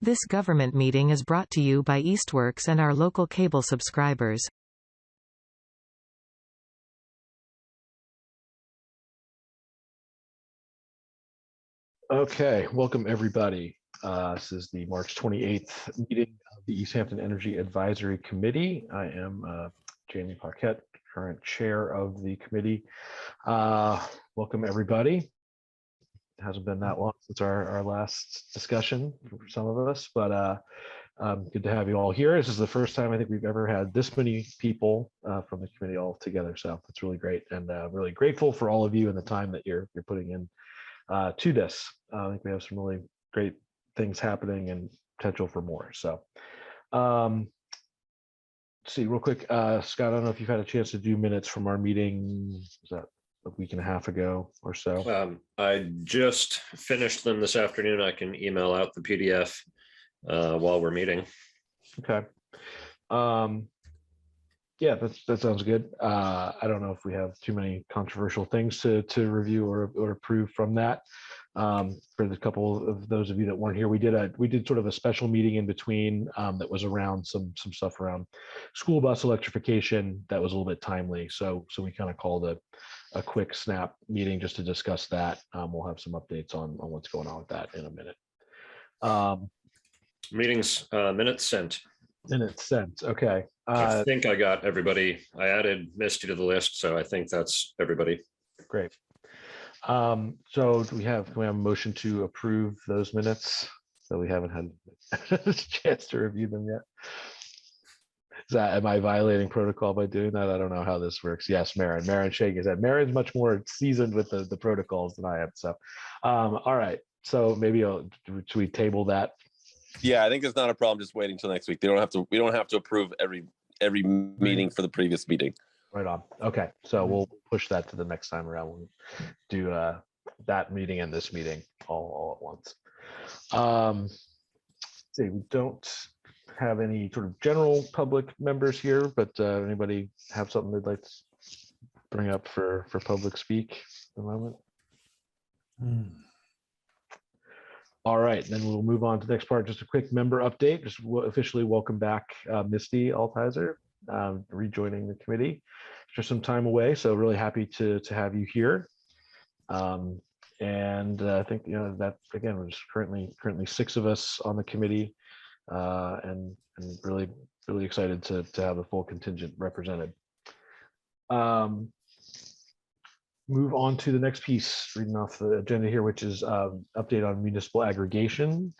This government meeting is brought to you by Eastworks and our local cable subscribers. Okay, welcome everybody. This is the March 28th meeting of the Easthampton Energy Advisory Committee. I am Jamie Paquette, current chair of the committee. Welcome everybody. It hasn't been that long since our last discussion for some of us, but good to have you all here. This is the first time I think we've ever had this many people from the committee all together, so it's really great, and really grateful for all of you and the time that you're putting in to this. I think we have some really great things happening and potential for more. So let's see real quick, Scott, I don't know if you've had a chance to do minutes from our meeting. Was that a week and a half ago or so? I just finished them this afternoon. I can email out the PDF while we're meeting. Okay. Yeah, that sounds good. I don't know if we have too many controversial things to review or approve from that. For the couple of those of you that weren't here, we did sort of a special meeting in between that was around some stuff around school bus electrification that was a little bit timely. So we kind of called a quick snap meeting just to discuss that. We'll have some updates on what's going on with that in a minute. Minutes sent. Minutes sent. Okay. I think I got everybody. I added Misty to the list, so I think that's everybody. Great. So can we have a motion to approve those minutes? So we haven't had a chance to review them yet. Am I violating protocol by doing that? I don't know how this works. Yes, Marin shaking his head. Marin's much more seasoned with the protocols than I am. So, all right. So maybe should we table that? Yeah, I think it's not a problem. Just waiting till next week. We don't have to approve every meeting for the previous meeting. Right on. Okay, so we'll push that to the next time around. We'll do that meeting and this meeting all at once. See, we don't have any sort of general public members here, but anybody have something they'd like to bring up for public speak at the moment? All right, then we'll move on to the next part. Just a quick member update. Just officially welcome back Misty Altizer, rejoining the committee for some time away. So really happy to have you here. And I think that again, there's currently 6 of us on the committee, and really excited to have the full contingent represented. Move on to the next piece, reading off the agenda here, which is update on municipal aggregation.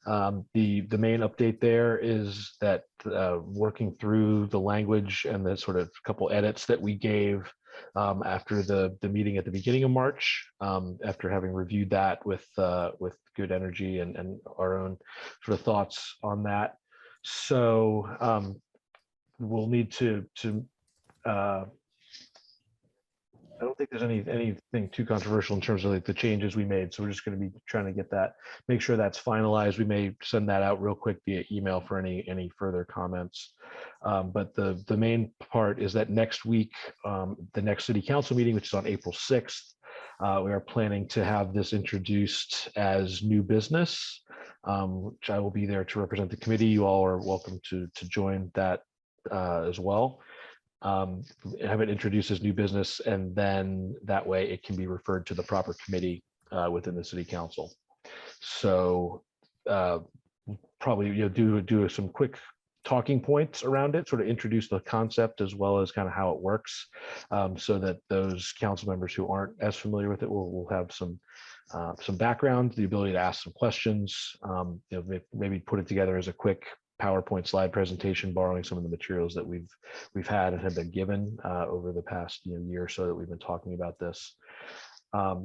The main update there is that working through the language and the sort of couple edits that we gave after the meeting at the beginning of March, after having reviewed that with Good Energy and our own sort of thoughts on that. So we'll need to I don't think there's anything too controversial in terms of like the changes we made. So we're just going to be trying to get that, make sure that's finalized. We may send that out real quick via email for any further comments. But the main part is that next week, the next city council meeting, which is on April 6th, we are planning to have this introduced as new business, which I will be there to represent the committee. You all are welcome to join that as well. Have it introduced as new business, and then that way it can be referred to the proper committee within the city council. So probably do some quick talking points around it, sort of introduce the concept as well as kind of how it works, so that those council members who aren't as familiar with it will have some background, the ability to ask some questions, maybe put it together as a quick PowerPoint slide presentation, borrowing some of the materials that we've had and have been given over the past year or so that we've been talking about this.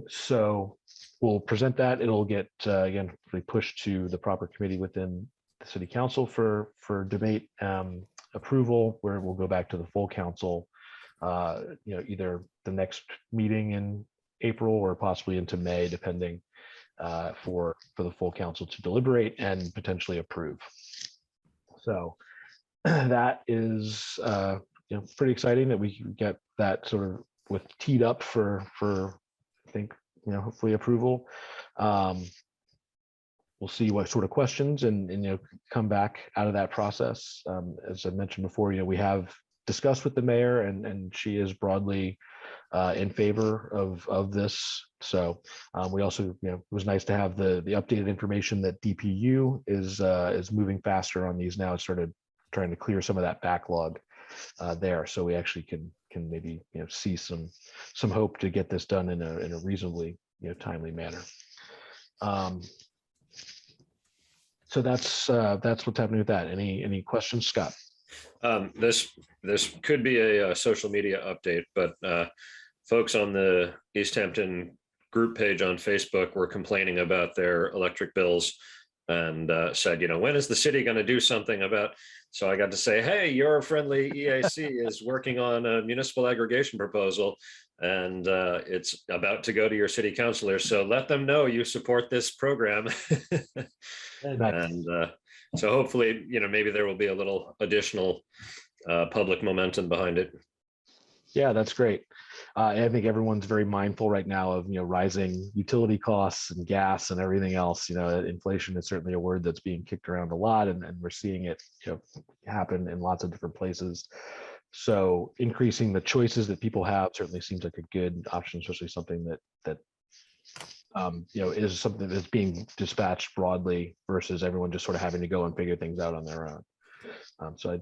So we'll present that. It'll get again pushed to the proper committee within the city council for debate, approval, where we'll go back to the full council, either the next meeting in April or possibly into May, depending, for the full council to deliberate and potentially approve. So that is pretty exciting that we can get that sort of teed up for I think hopefully approval. we'll see what sort of questions and come back out of that process. As I mentioned before, we have discussed with the mayor, and she is broadly in favor of this. So we also, it was nice to have the updated information that DPU is moving faster on these now. It started trying to clear some of that backlog there, so we actually can maybe see some hope to get this done in a reasonably timely manner. So that's what's happening with that. Any questions, Scott? This could be a social media update, but folks on the Easthampton group page on Facebook were complaining about their electric bills and said, when is the city going to do something about? So I got to say, hey, your friendly EAC is working on a municipal aggregation proposal, and it's about to go to your city councilors. So let them know you support this program. And so hopefully, maybe there will be a little additional public momentum behind it. Yeah, that's great. I think everyone's very mindful right now of rising utility costs and gas and everything else. Inflation is certainly a word that's being kicked around a lot, and we're seeing it happen in lots of different places. So increasing the choices that people have certainly seems like a good option, especially something that is something that's being dispatched broadly versus everyone just sort of having to go and figure things out on their own. So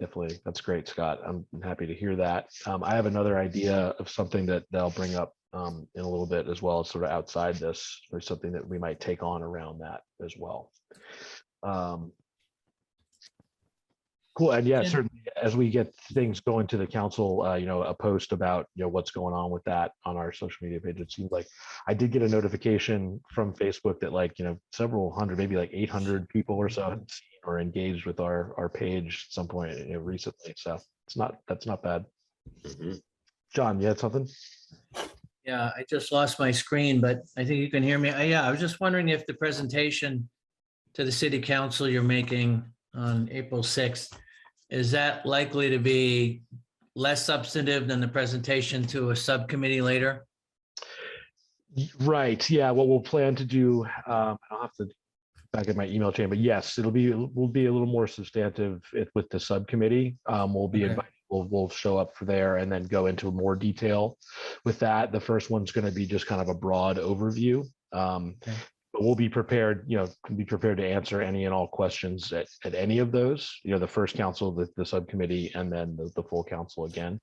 that's great, Scott. I'm happy to hear that. I have another idea of something that I'll bring up in a little bit as well, sort of outside this, or something that we might take on around that as well. Cool. And yeah, certainly as we get things going to the council, a post about, what's going on with that on our social media page. It seems like I did get a notification from Facebook that several hundred, maybe 800 people or so are engaged with our page at some point recently. So that's not bad. Mm-hmm. John, you had something? Yeah, I just lost my screen, but I think you can hear me. Yeah, I was just wondering if the presentation to the city council you're making on April 6th, is that likely to be less substantive than the presentation to a subcommittee later? Right. Yeah. What we'll plan to do, I'll have to back at my email chain, but yes, will be a little more substantive with the subcommittee. We'll be invited. We'll show up for there and then go into more detail with that. The first one's going to be just kind of a broad overview. But we'll be prepared, to answer any and all questions at any of those, the first council, the subcommittee, and then the full council again.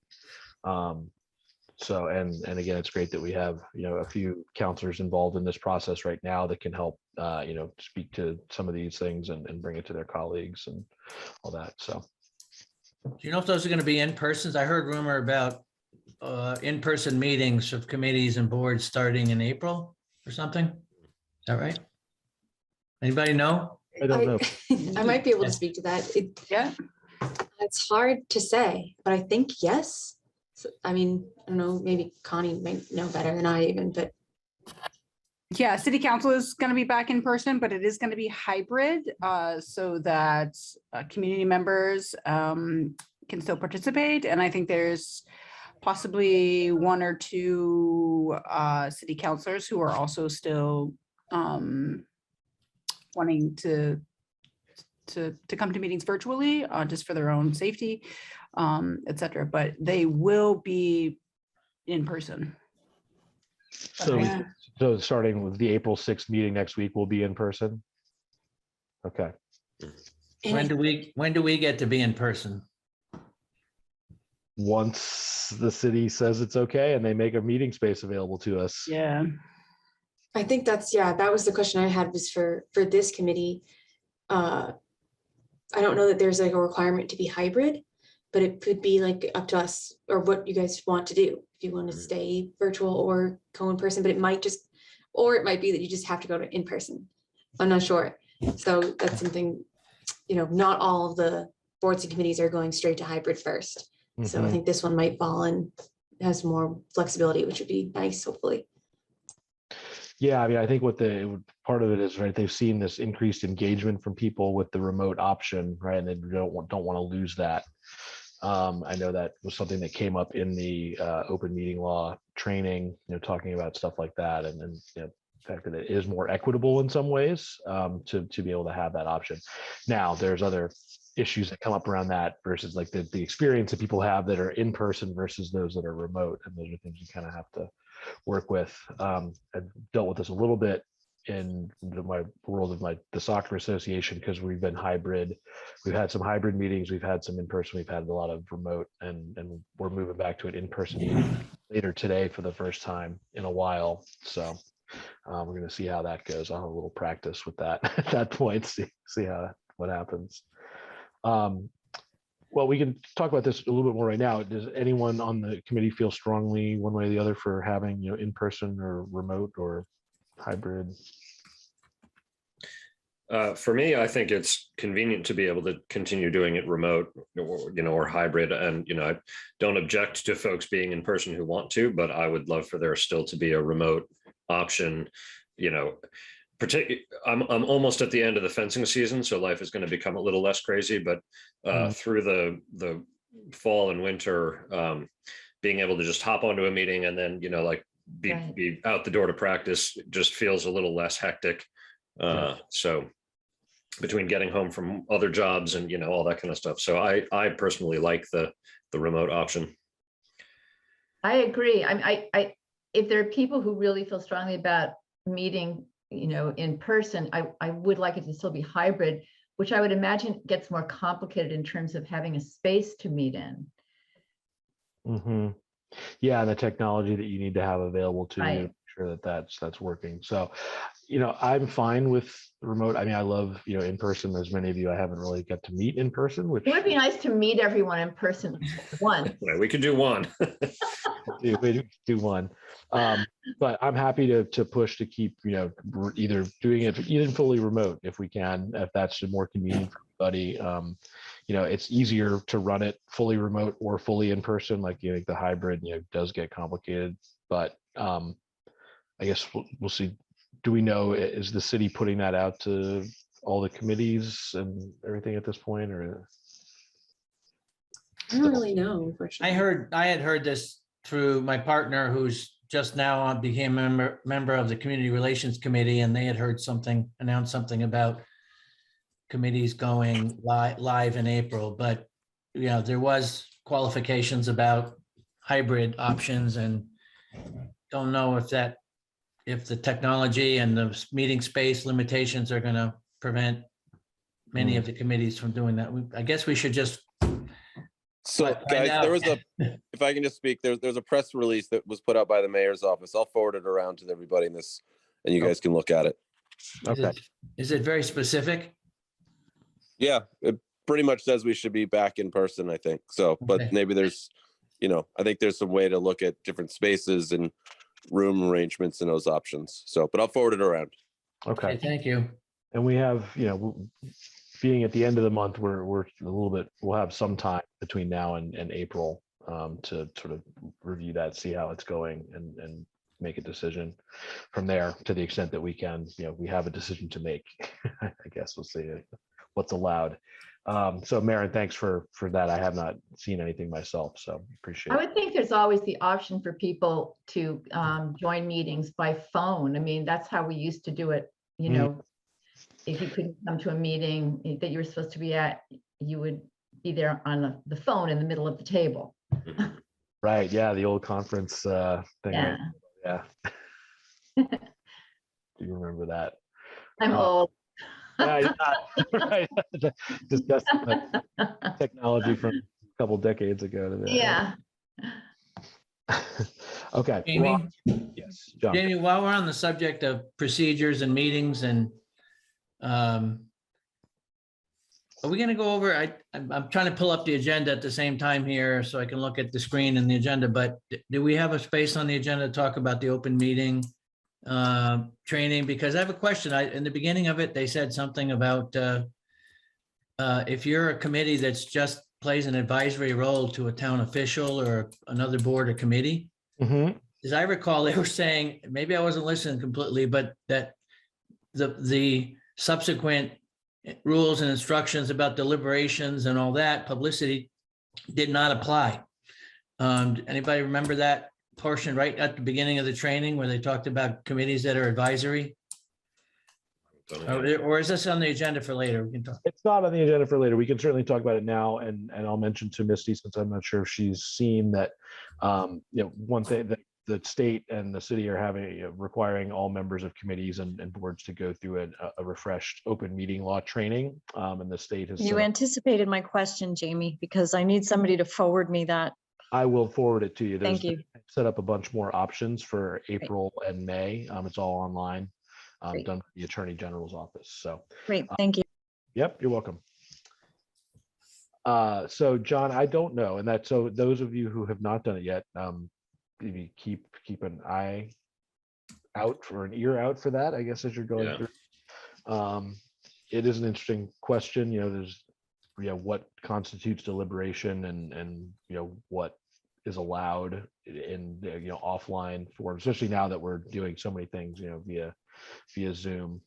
So, and again, it's great that we have, a few counselors involved in this process right now that can help, speak to some of these things and bring it to their colleagues and all that. So. Do you know if those are going to be in persons? I heard rumor about in-person meetings of committees and boards starting in April or something. Is that right? Anybody know? I don't know. I might be able to speak to that. It's hard to say, but I think yes. So, I mean, I don't know, maybe Connie might know better than I even, but. Yeah, city council is going to be back in person, but it is going to be hybrid so that community members can still participate. And I think there's possibly one or two city councilors who are also still wanting to come to meetings virtually just for their own safety, et cetera, but they will be in person. So starting with the April 6th meeting next week, we'll be in person. Okay. When do we get to be in person? Once the city says it's okay and they make a meeting space available to us. Yeah. I think that was the question I had, was for this committee. I don't know that there's a requirement to be hybrid, but it could be up to us or what you guys want to do. If you want to stay virtual or go in person, but it might be that you just have to go to in person. I'm not sure. So that's something, not all of the boards and committees are going straight to hybrid first. Mm-hmm. So I think this one might fall and has more flexibility, which would be nice, hopefully. Yeah, I mean, I think part of it is, right, they've seen this increased engagement from people with the remote option, right, and they don't want to lose that. I know that was something that came up in the open meeting law training, talking about stuff like that, and fact that it is more equitable in some ways, to be able to have that option. Now, there's other issues that come up around that versus like the experience that people have that are in person versus those that are remote, and those are things you kind of have to work with. I've dealt with this a little bit in my world of the soccer association, because we've been hybrid. We've had some hybrid meetings, we've had some in person, we've had a lot of remote, and we're moving back to an in-person meeting later today for the first time in a while. So we're going to see how that goes. I'll have a little practice with that at that point, see what happens. Well, we can talk about this a little bit more right now. Does anyone on the committee feel strongly one way or the other for having, in person or remote or hybrid? For me, I think it's convenient to be able to continue doing it remote, or hybrid. And, I don't object to folks being in person who want to, but I would love for there still to be a remote option. I'm almost at the end of the fencing season, so life is going to become a little less crazy, but through the fall and winter, being able to just hop onto a meeting and then, be out the door to practice just feels a little less hectic. So between getting home from other jobs and, all that kind of stuff. So I personally like the remote option. I agree. I if there are people who really feel strongly about meeting, in person, I would like it to still be hybrid, which I would imagine gets more complicated in terms of having a space to meet in. Mm-hmm. Yeah, the technology that you need to have available to Right. make sure that that's working. So, I'm fine with remote. I mean, I love, in person. As many of you, I haven't really got to meet in person, which It would be nice to meet everyone in person once. Yeah, we could do one. we do one. But I'm happy to push to keep, either doing it even fully remote if we can, if that's more convenient for everybody. It's easier to run it fully remote or fully in person. Like, the hybrid, does get complicated, but I guess we'll see. Do we know, is the city putting that out to all the committees and everything at this point, or? I don't really know, unfortunately. I had heard this through my partner, who's just now became a member of the Community Relations Committee, and they had announced something about committees going live in April, but there was qualifications about hybrid options, and don't know if the technology and the meeting space limitations are going to prevent many of the committees from doing that. I guess we should just. So guys, there was if I can just speak, there's a press release that was put out by the mayor's office. I'll forward it around to everybody in this, and you guys can look at it. Okay. Is it very specific? Yeah, it pretty much says we should be back in person, I think. So, but Okay. maybe there's, I think there's some way to look at different spaces and room arrangements and those options. So, but I'll forward it around. Okay. Thank you. And we have, being at the end of the month, we'll have some time between now and April to sort of review that, see how it's going, and make a decision from there to the extent that we can. We have a decision to make. I guess we'll see what's allowed. So Maren, thanks for that. I have not seen anything myself, so appreciate I it. would think there's always the option for people to join meetings by phone. I mean, that's how we used to do it. If you couldn't come to a meeting that you were supposed to be at, you would be there on the phone in the middle of the table. Right. Yeah. The old conference thing. Yeah. Right? Yeah. Do you remember that? I'm old. Yeah, right. Discussing the technology from a couple decades ago. To that. Yeah. Okay. Jamie? Well, yes, John. Jamie, while we're on the subject of procedures and meetings, and are we going to go over, I'm trying to pull up the agenda at the same time here so I can look at the screen and the agenda, but do we have a space on the agenda to talk about the open meeting training? Because I have a question. In the beginning of it, they said something about if you're a committee that's just plays an advisory role to a town official or another board or committee. Mm-hmm. As I recall, they were saying, maybe I wasn't listening completely, but that the subsequent rules and instructions about deliberations and all that publicity did not apply. Anybody remember that portion right at the beginning of the training where they talked about committees that are advisory? Or is this on the agenda for later? We can talk. It's not on the agenda for later. We can certainly talk about it now, and I'll mention to Misty, since I'm not sure if she's seen that, one thing that the state and the city are having, requiring all members of committees and boards to go through a refreshed open meeting law training. And the state has. You anticipated my question, Jamie, because I need somebody to forward me that. I will forward it to you. Thank you. Set up a bunch more options for April and May. It's all online, done by the Attorney General's office. So. Great, thank you. Yep, you're welcome. So John, I don't know, and that, so those of you who have not done it yet, maybe keep an eye out, for an ear out for that, I guess, as you're going through. It is an interesting question. There's what constitutes deliberation, and what is allowed in offline form, especially now that we're doing so many things via Zoom.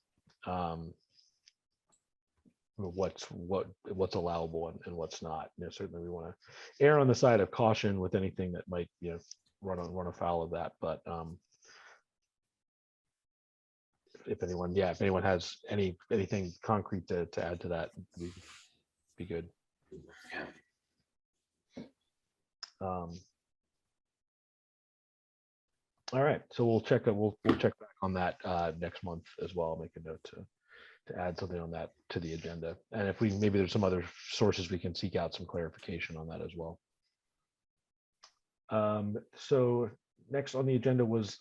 What's allowable and what's not. Certainly we want to err on the side of caution with anything that might run afoul of that. But if anyone has anything concrete to add to that, be good. All right, so we'll check back on that next month as well. I'll make a note to add something on that to the agenda, and if maybe there's some other sources we can seek out some clarification on that as well. So next on the agenda was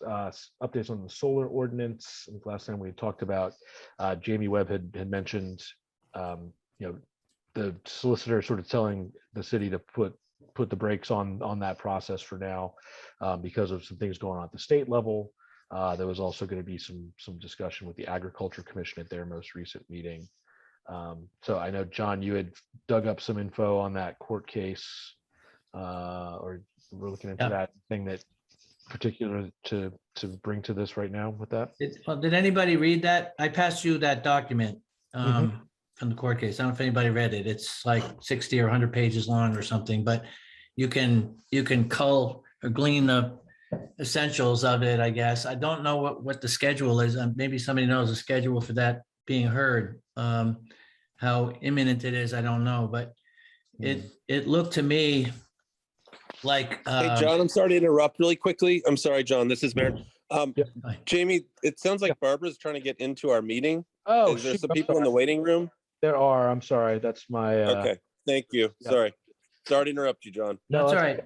updates on the solar ordinance. I think last time we talked about, Jamie Webb had mentioned, the solicitor sort of telling the city to put the brakes on that process for now, because of some things going on at the state level. There was also going to be some discussion with the Agriculture Commission at their most recent meeting. So I know, John, you had dug up some info on that court case, or we're looking into that thing that particular to bring to this right now with that. Did anybody read that? I passed you that document from the court case. I don't know if anybody read it. It's like 60 or 100 pages long or something, but you can cull or glean the essentials of it, I guess. I don't know what the schedule is. Maybe somebody knows the schedule for that being heard. How imminent it is, I don't know, but it looked to me like. Hey, John, I'm sorry to interrupt really quickly. I'm sorry, John, this is Mayor. Jamie, it sounds like Barbara's trying to get into our meeting. Oh, is there some people in the waiting room? There are. I'm sorry. That's my. Okay. Thank you. Sorry to interrupt you, John. No, that's all right.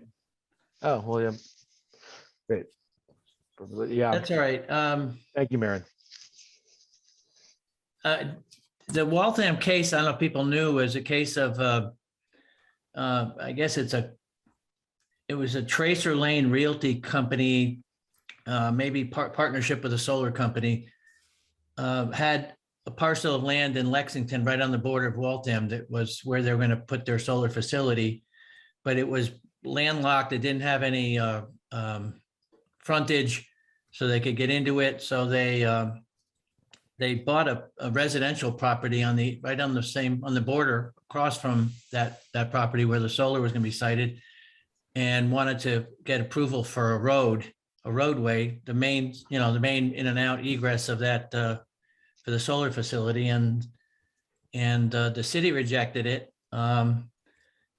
Oh, well, yeah. Great. Yeah. That's all right. Thank you, Maren. The Waltham case, I don't know if people knew, was a case of, I guess it was a Tracer Lane Realty Company, maybe partnership with a solar company, had a parcel of land in Lexington right on the border of Waltham that was where they were going to put their solar facility, but it was landlocked. It didn't have any frontage, so they could get into it. So they bought a residential property right on the border across from that property where the solar was going to be sited, and wanted to get approval for a roadway, the main in and out egress of that for the solar facility, and the city rejected it.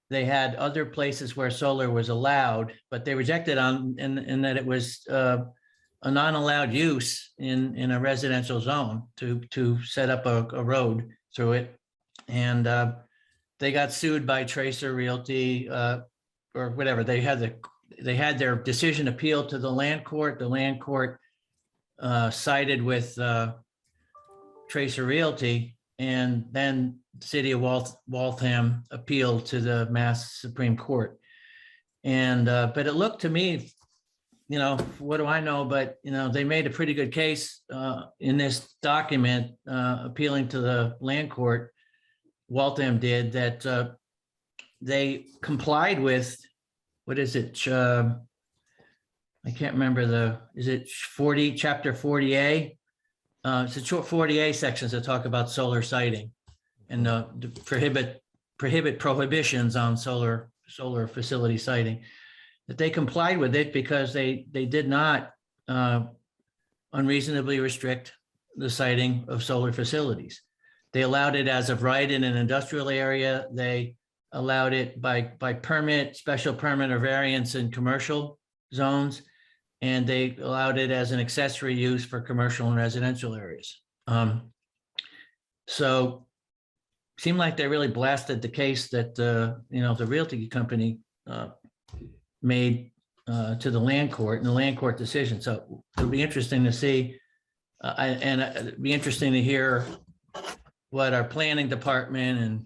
They had other places where solar was allowed, but they rejected in that it was a non-allowed use in a residential zone to set up a road through it. And they got sued by Tracer Realty or whatever. They had their decision appealed to the land court. The land court sided with Tracer Realty, and then the city of Waltham appealed to the Mass Supreme Court. And but it looked to me, what do I know? But they made a pretty good case in this document, appealing to the land court. Waltham did that. They complied with, what is it? I can't remember is it chapter 40A? It's the 40A sections that talk about solar siting and prohibit prohibitions on solar facility siting. that they complied with it because they did not unreasonably restrict the siting of solar facilities. They allowed it as of right in an industrial area. They allowed it by permit, special permit or variance in commercial zones. And they allowed it as an accessory use for commercial and residential areas. So seemed like they really blasted the case that, the realty company made to the land court and the land court decision. So it'll be interesting to see, and it'd be interesting to hear what our planning department and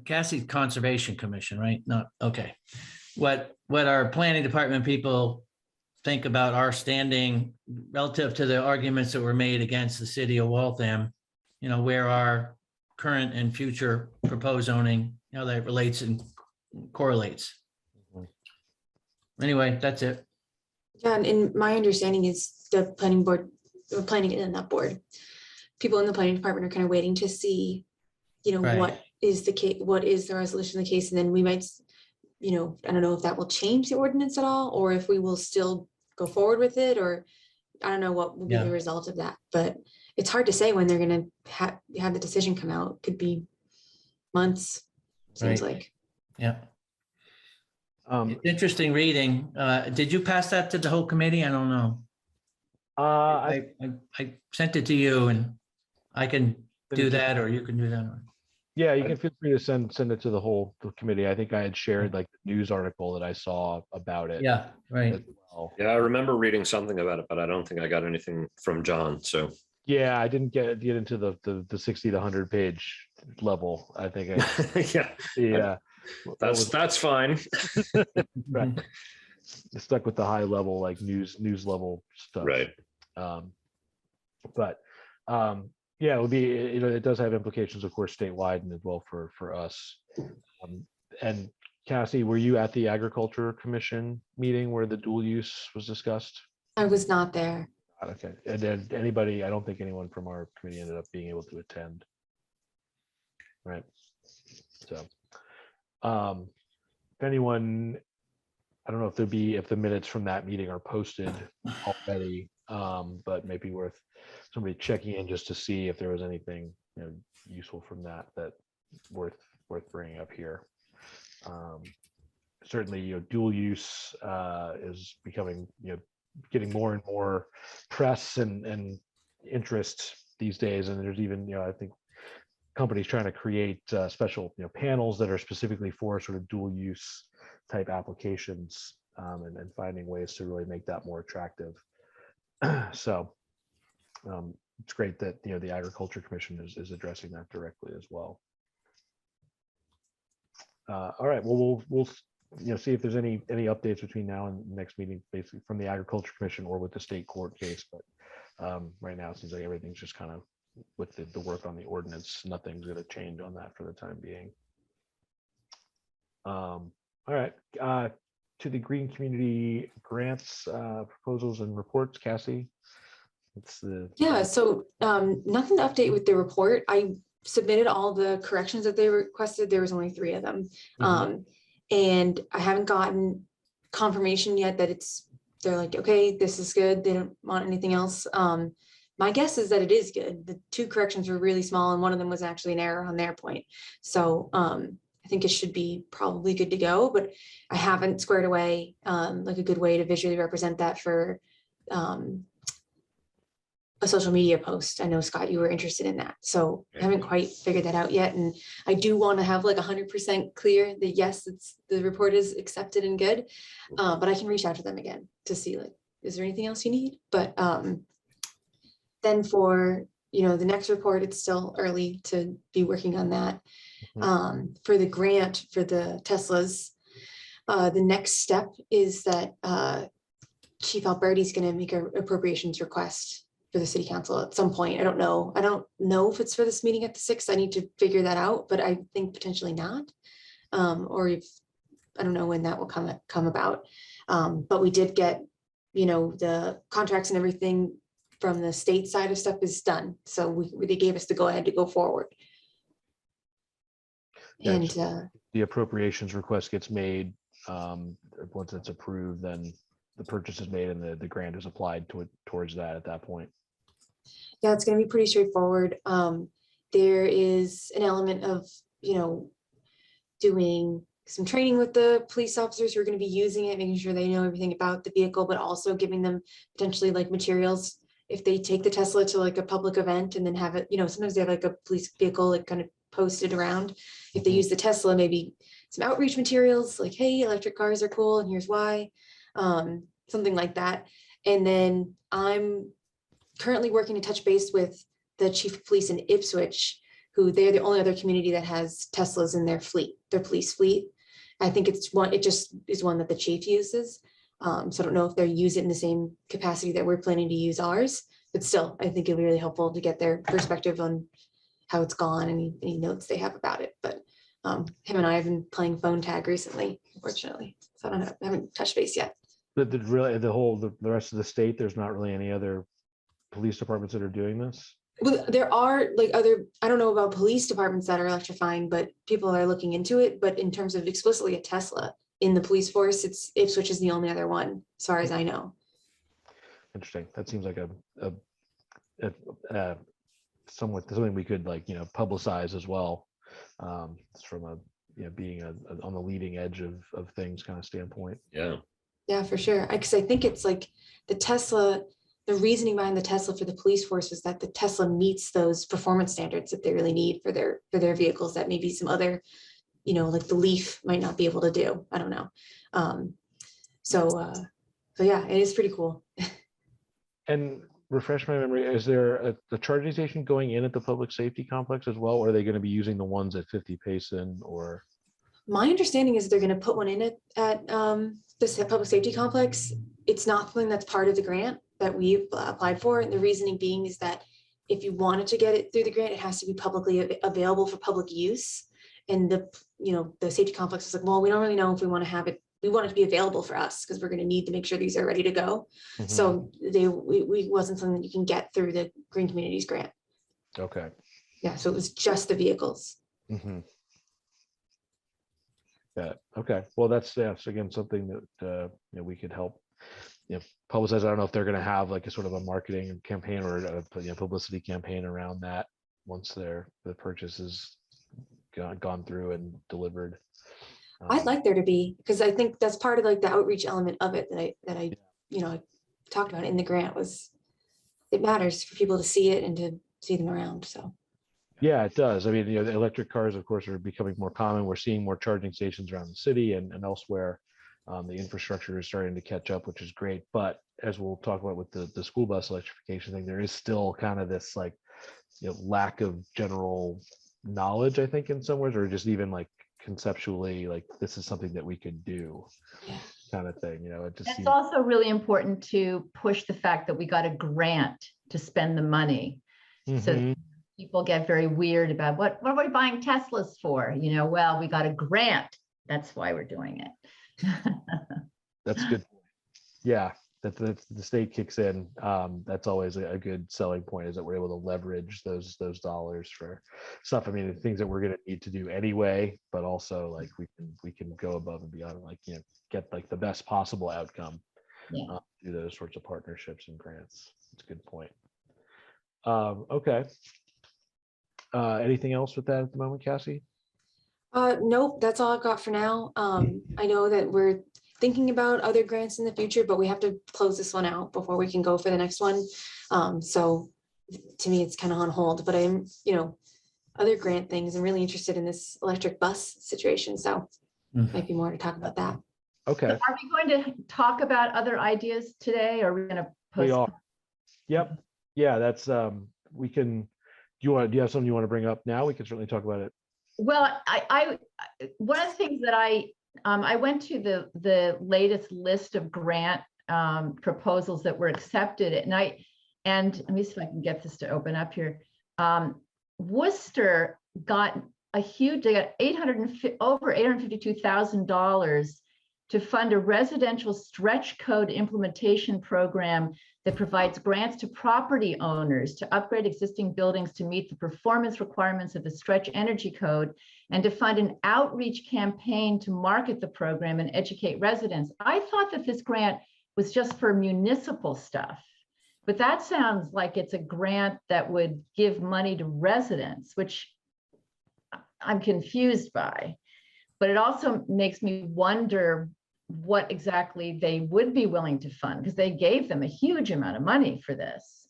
Cassie's Conservation Commission, right? Not, okay. What our planning department people think about our standing relative to the arguments that were made against the city of Waltham, where our current and future proposed zoning, how that relates and correlates. Anyway, that's it. Yeah, and my understanding is the planning board, or planning and not board, people in the planning department are kind of waiting to see, Right. what is the case, what is the resolution of the case, and then we might, I don't know if that will change the ordinance at all, or if we will still go forward with it, or I don't know what will be Yeah. the result of that, but it's hard to say when they're gonna have the decision come out. Could be months, seems Right. like. Yeah. It's interesting reading. Did you pass that to the whole committee? I don't know. I sent it to you, and I can do that, or you can do that. Yeah, you can feel free to send it to the committee. I think I had shared like the news article that I saw about it. Yeah, right. as well. Yeah, I remember reading something about it, but I don't think I got anything from John. So Yeah, I didn't get into the 60 to 100 page level. I think yeah, that's fine. right. Stuck with the high level, like news level stuff. Right. Yeah, it would be, it does have implications, of course, statewide and as well for us. And Cassie, were you at the Agriculture Commission meeting where the dual use was discussed? I was not there. Okay, and then I don't think anyone from our committee ended up being able to attend. Right. So, if anyone, I don't know if the minutes from that meeting are posted already, but maybe worth somebody checking in just to see if there was anything useful from that worth bringing up here. Certainly, dual use is becoming getting more and more press and interest these days, and there's even I think companies trying to create special panels that are specifically for sort of dual use type applications, and finding ways to really make that more attractive. So it's great that the Agriculture Commission is addressing that directly as well. All right, well we'll see if there's any updates between now and the next meeting, basically from the Agriculture Commission or with the state court case. But right now it seems like everything's just kind of with the work on the ordinance. Nothing's going to change on that for the time being. All right, to the Green Community Grants proposals and reports, Cassie. Yeah, so nothing to update with the report. I submitted all the corrections that they requested. There was only 3 of them. And I haven't gotten confirmation yet that they're like, okay, this is good. They don't want anything else. My guess is that it is good. The 2 corrections were really small, and one of them was actually an error on their point. So I think it should be probably good to go, but I haven't squared away like a good way to visually represent that for a social media post. I know, Scott, you were interested in that. So I haven't quite figured that out yet. And I do want to have like 100% clear that yes, the report is accepted and good. But I can reach out to them again to see like, is there anything else you need? But then for, the next report, it's still early to be working on that. For the grant for the Teslas, the next step is that Chief Alberti's going to make an appropriations request for the city council at some point. I don't know if it's for this meeting at the 6th. I need to figure that out, but I think potentially not. Or if I don't know when that will come about. But we did get, the contracts and everything from the state side of stuff is done. So they gave us the go ahead to go forward. Yeah, And the appropriations request gets made once it's approved, then the purchase is made and the grant is applied towards that at that point. Yeah, it's going to be pretty straightforward. There is an element of, doing some training with the police officers who are going to be using it, making sure they know everything about the vehicle, but also giving them potentially like materials. If they take the Tesla to like a public event and then have it, sometimes they have like a police vehicle like kind of posted around. If they use the Tesla, maybe some outreach materials like, hey, electric cars are cool and here's why, something like that. And then I'm currently working to touch base with the chief of police in Ipswich, who they're the only other community that has Teslas in their fleet, their police fleet. I think it just is one that the chief uses. So I don't know if they're use it in the same capacity that we're planning to use ours, but still, I think it'd be really helpful to get their perspective on how it's gone, any notes they have about it. But him and I have been playing phone tag recently, unfortunately. So I haven't touched base yet. But the rest of the state, there's not really any other police departments that are doing this? Well, there are like I don't know about police departments that are electrifying, but people are looking into it. But in terms of explicitly a Tesla in the police force, Ipswich is the only other one, as far as I know. Interesting. That seems like something we could publicize as well, from being on the leading edge of things kind of standpoint. Yeah, for sure. Because I think it's like the Tesla. The reasoning behind the Tesla for the police force was that the Tesla meets those performance standards that they really need for their vehicles that maybe some other, like the Leaf might not be able to do. I don't know. So yeah, it is pretty cool. And refresh my memory, is there a charging station going in at the public safety complex as well? Or are they going to be using the ones at 50 Payson or? My understanding is they're going to put one in at the public safety complex. It's not something that's part of the grant that we've applied for. And the reasoning being is that if you wanted to get it through the grant, it has to be publicly available for public use. And the safety complex is like, well, we don't really know if we want to have it. We want it to be available for us because we're going to need to make sure these are ready to go. Mm-hmm. So we wasn't something that you can get through the Green Communities grant. Okay. Yeah. So it was just the vehicles. Mm-hmm. Yeah. Okay. Well, that's again something that we could help publicize. I don't know if they're going to have like a sort of a marketing campaign or a publicity campaign around that once the purchase is gone through and delivered. I'd like there to be, because I think that's part of like the outreach element of it that I talked about in the grant was it matters for people to see it and to see them around. So. Yeah, it does. I mean, the electric cars, of course, are becoming more common. We're seeing more charging stations around the city and elsewhere. The infrastructure is starting to catch up, which is great. But as we'll talk about with the school bus electrification thing, there is still kind of this like lack of general knowledge, I think, in some ways, or just even like conceptually, like this is something that we could do, kind of thing. It just it's also really important to push the fact that we got a grant to spend the money. Mm-hmm. So people get very weird about what are we buying Teslas for? Well, we got a grant. That's why we're doing it. That's good. Yeah, that the state kicks in. That's always a good selling point, is that we're able to leverage those dollars for stuff. I mean, things that we're going to need to do anyway, but also like we can go above and beyond, like get like the best possible outcome through those sorts of partnerships and grants. That's a good point. Okay. Anything else with that at the moment, Cassie? Nope, that's all I've got for now. I know that we're thinking about other grants in the future, but we have to close this one out before we can go for the next one. So to me, it's kind of on hold, but I'm, other grant things, I'm really interested in this electric bus situation. So might be more to talk about that. Okay. So are we going to talk about other ideas today, or are we going to post? We are. Yep. Yeah, that's, we can, do you have something you want to bring up now? We can certainly talk about it. Well, I one of the things that I went to the latest list of grant proposals that were accepted, and let me see if I can get this to open up here. Worcester got they got over $852,000 to fund a residential stretch code implementation program that provides grants to property owners to upgrade existing buildings to meet the performance requirements of the stretch energy code, and to fund an outreach campaign to market the program and educate residents. I thought that this grant was just for municipal stuff, but that sounds like it's a grant that would give money to residents, which I'm confused by. But it also makes me wonder what exactly they would be willing to fund, because they gave them a huge amount of money for this.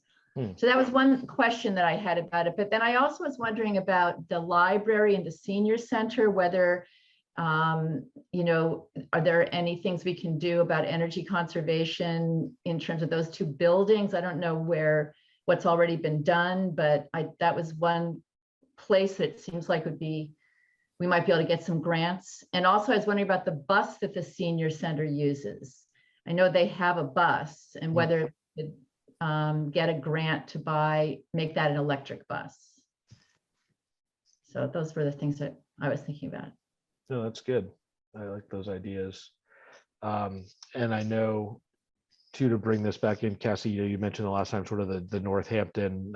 So that was one question that I had about it. But then I also was wondering about the library and the senior center, whether, you know, are there any things we can do about energy conservation in terms of those two buildings? I don't know what's already been done, but that was one place that it seems like we might be able to get some grants. And also I was wondering about the bus that the senior center uses. I know they have a bus, and whether it get a grant to make that an electric bus. So those were the things that I was thinking about. No, that's good. I like those ideas. And I know too, to bring this back in, Cassie, you mentioned the last time sort of the Northampton,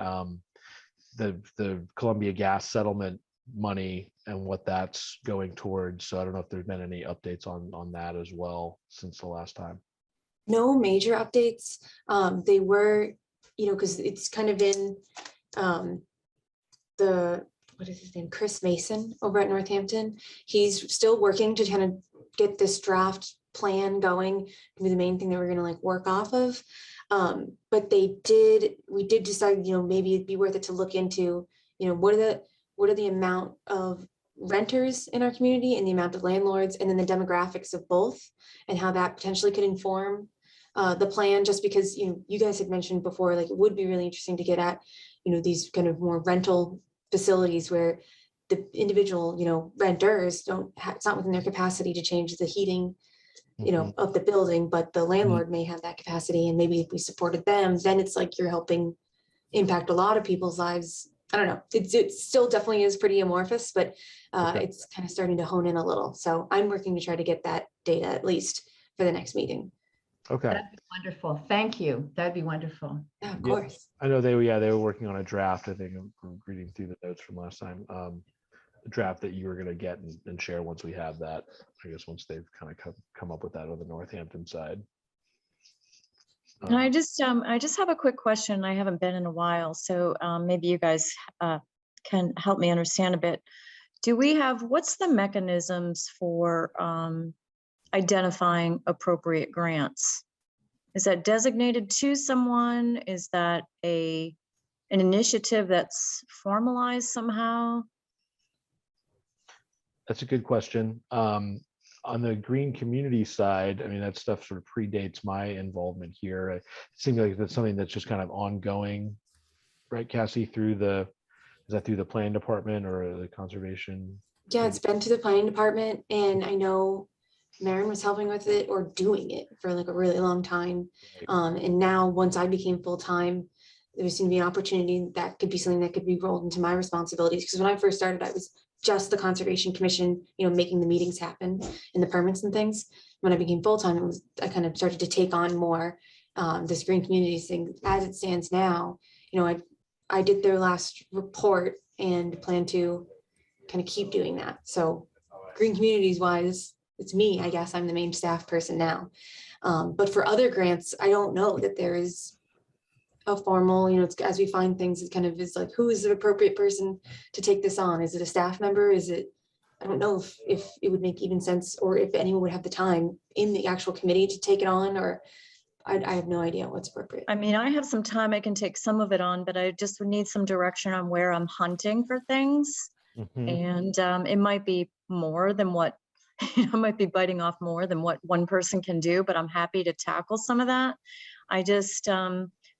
the Columbia Gas Settlement money and what that's going towards. So I don't know if there's been any updates on that as well since the last time. No major updates. They were, you know, because it's kind of in what is his name? Chris Mason over at Northampton. He's still working to kind of get this draft plan going. Be the main thing that we're going to like work off of. But we did decide, you know, maybe it'd be worth it to look into, you know, what are the amount of renters in our community and the amount of landlords, and then the demographics of both, and how that potentially could inform the plan. Just because, you know, you guys had mentioned before, like it would be really interesting to get at, you know, these kind of more rental facilities where the individual, you know, renters it's not within their capacity to change the heating, you know, of the building, but the landlord may have that capacity. And maybe if we supported them, then it's like you're helping impact a lot of people's lives. I don't know. It still definitely is pretty amorphous, but it's kind of starting to hone in a little. So I'm working to try to get that data at least for the next meeting. Okay. That'd be wonderful. Thank you. That'd be wonderful. Yeah, of course. I know they were working on a draft. I think I'm reading through the notes from last time. A draft that you were going to get and share once we have that. I guess once they've kind of come up with that on the Northampton side. And I just have a quick question. I haven't been in a while, so maybe you guys can help me understand a bit. What's the mechanisms for identifying appropriate grants? Is that designated to someone? Is that an initiative that's formalized somehow? That's a good question. On the green community side, I mean, that stuff sort of predates my involvement here. It seems like that's something that's just kind of ongoing, right, Cassie, is that through the planning department or the conservation? Yeah, it's been to the planning department, and I know Maren was helping with it or doing it for like a really long time. And now once I became full-time, there was going to be an opportunity that could be something that could be rolled into my responsibilities. Because when I first started, I was just the Conservation Commission, you know, making the meetings happen and the permits and things. When I became full-time, I kind of started to take on more this green communities thing. As it stands now, you know, I did their last report and plan to kind of keep doing that. So green communities wise, it's me, I guess I'm the main staff person now. But for other grants, I don't know that there is a formal, you know, it's as we find things, it kind of is like, who is the appropriate person to take this on? Is it a staff member? Is it, I don't know if it would make even sense, or if anyone would have the time in the actual committee to take it on, or I have no idea what's appropriate. I mean, I have some time, I can take some of it on, but I just would need some direction on where I'm hunting for things. And it might be more than what, I might be biting off more than what one person can do, but I'm happy to tackle some of that. I just,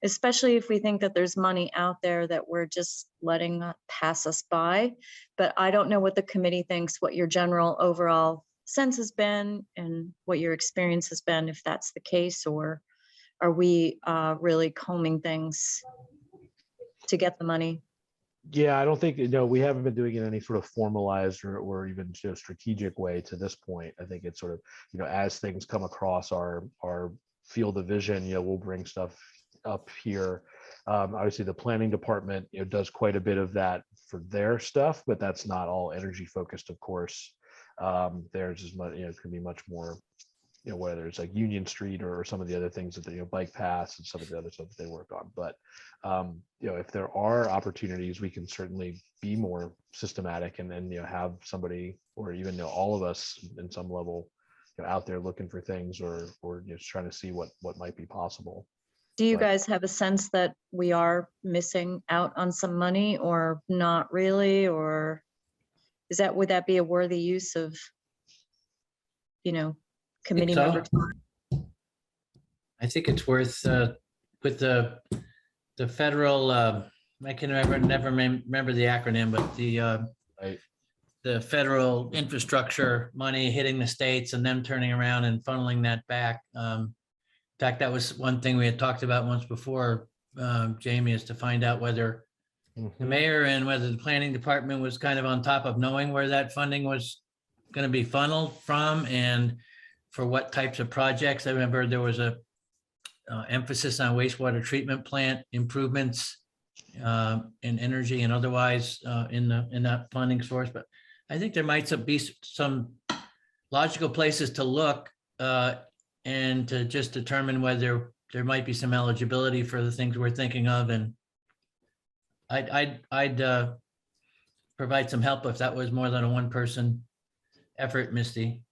especially if we think that there's money out there that we're just letting pass us by. But I don't know what the committee thinks, what your general overall sense has been and what your experience has been, if that's the case, or are we really combing things to get the money? Yeah, I don't think, we haven't been doing it in any sort of formalized or even strategic way to this point. I think it's sort of, as things come across our field of vision, we'll bring stuff up here. Obviously, the planning department, does quite a bit of that for their stuff, but that's not all energy focused, of course. There's as much, it could be much more, whether it's like Union Street or some of the other things that bike paths and some of the other stuff that they work on. But if there are opportunities, we can certainly be more systematic and then have somebody or even all of us in some level out there looking for things or just trying to see what might be possible. Do you But- guys have a sense that we are missing out on some money or not really? Or would that be a worthy use of, committee so. member time? I think it's worth, with the federal, I can never remember the acronym, but Right. the federal infrastructure money hitting the states and them turning around and funneling that back. In fact, that was one thing we had talked about once before, Jamie, is to find out whether the mayor and whether the planning department was kind of on top of knowing where that funding was going to be funneled from and for what types of projects. I remember there was a emphasis on wastewater treatment plant improvements in energy and otherwise in that funding source. But I think there might be some logical places to look and to just determine whether there might be some eligibility for the things we're thinking of. And I'd provide some help if that was more than a one-person effort, Misty.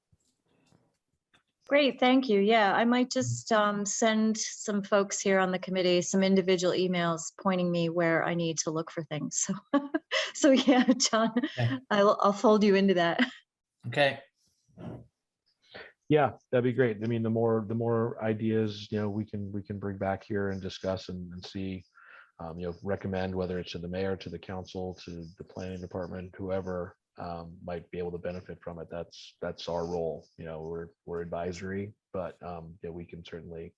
Great, thank you. Yeah, I might just send some folks here on the committee some individual emails pointing me where I need to look for things. So, so yeah, John, Okay. I'll fold you into that. Okay. Yeah, that'd be great. I mean, the more ideas, we can bring back here and discuss and see, recommend whether it's to the mayor, to the council, to the planning department, whoever might be able to benefit from it. That's our role. We're advisory, but we can certainly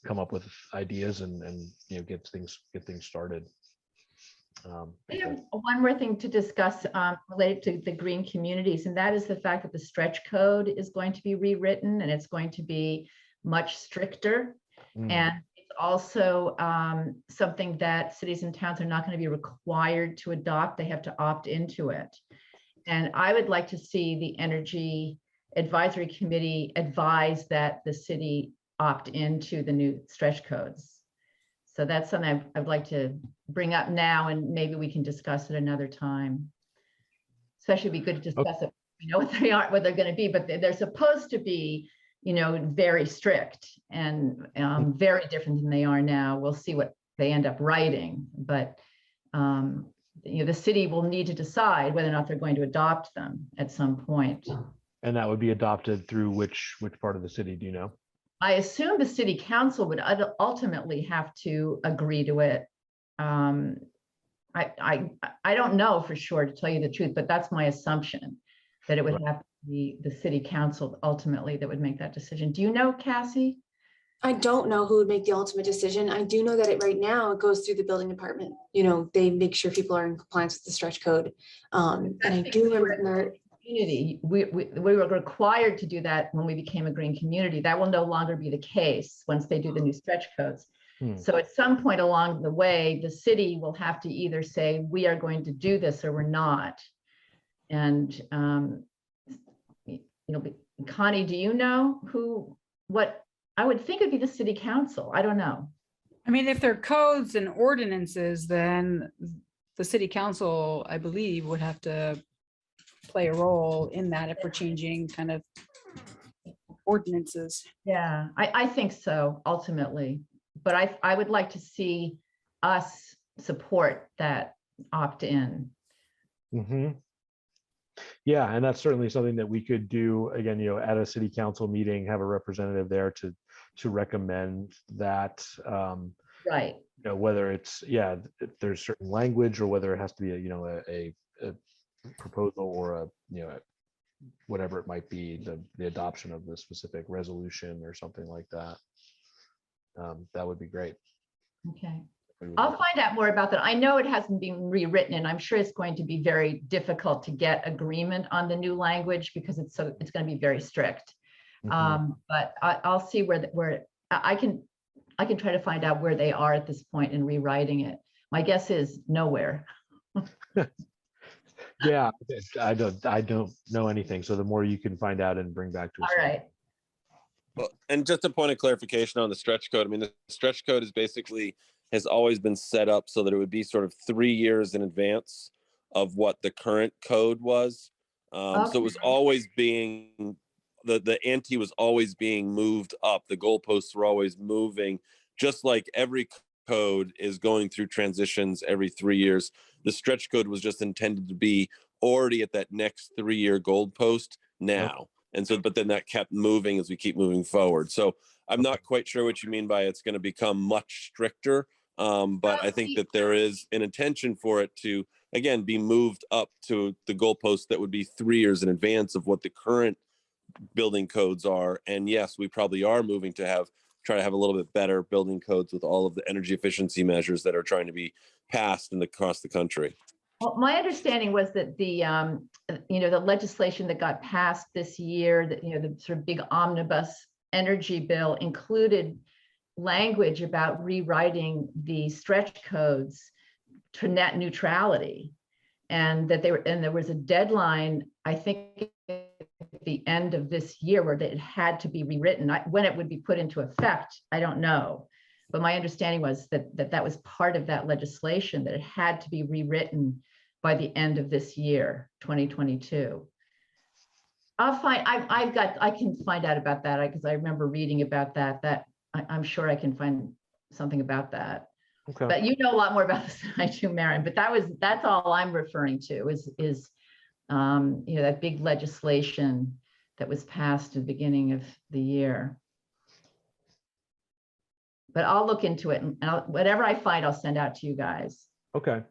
come up with ideas and get things started. I have one more thing to discuss related to the green communities, and that is the fact that the stretch code is going to be rewritten and it's going to be much stricter. And it's also something that cities and towns are not going to be required to adopt. They have to opt into it. And I would like to see the Energy Advisory Committee advise that the city opt into the new stretch codes. So that's something I'd like to bring up now, and maybe we can discuss it another time. Especially be good to discuss it. We know what they are, what they're going to be, but they're supposed to be, very strict and very different than they are now. We'll see what they end up writing, but the city will need to decide whether or not they're going to adopt them at some point. And that would be adopted through which part of the city, do you know? I assume the city council would ultimately have to agree to it. I don't know for sure, to tell you the truth, but that's my assumption, that it would have to be the city council ultimately that would make that decision. Do you know, Cassie? I don't know who would make the ultimate decision. I do know that right now it goes through the building department. They make sure people are in compliance with the stretch code. And I do remember community, we were required to do that when we became a green community. That will no longer be the case once they do the new stretch codes. So at some point along the way, the city will have to either say, we are going to do this or we're not. And, Connie, do you know what? I would think it'd be the city council. I don't know. I mean, if they're codes and ordinances, then the city council, I believe, would have to play a role in that if we're changing kind of ordinances. Yeah, I think so, ultimately. But I would like to see us support that opt-in. Yeah, and that's certainly something that we could do again, at a city council meeting, have a representative there to recommend that. Right. Whether it's if there's certain language or whether it has to be a proposal or whatever it might be, the adoption of the specific resolution or something like that. That would be great. Okay. I'll find out more about that. I know it hasn't been rewritten, and I'm sure it's going to be very difficult to get agreement on the new language because it's going to be very strict. But I'll see where I can try to find out where they are at this point in rewriting it. My guess is nowhere. Yeah, I don't know anything. So the more you can find out and bring back to us. All right. Well, and just a point of clarification on the stretch code. I mean, the stretch code is basically has always been set up so that it would be sort of 3 years in advance of what the current code was. So it was always being, the ante was always being moved up. The goalposts were always moving, just like every code is going through transitions every 3 years. The stretch code was just intended to be already at that next 3-year goalpost now. And so, but then that kept moving as we keep moving forward. So I'm not quite sure what you mean by it's going to become much stricter. But I think that there is an intention for it to, again, be moved up to the goalpost that would be 3 years in advance of what the current building codes are. And yes, we probably are moving to try to have a little bit better building codes with all of the energy efficiency measures that are trying to be passed across the country. Well, my understanding was that the the legislation that got passed this year, that the sort of big omnibus energy bill, included language about rewriting the stretch codes to net neutrality, and that there was a deadline, I think, at the end of this year where it had to be rewritten. When it would be put into effect, I don't know. But my understanding was that was part of that legislation, that it had to be rewritten by the end of this year, 2022. I can find out about that because I remember reading about that. I'm sure I can find something about that. Okay. But you know a lot more about this than I do, Maren. But that's all I'm referring to is that big legislation that was passed at the beginning of the year. But I'll look into it, and whatever I find, I'll send out to you guys. Okay.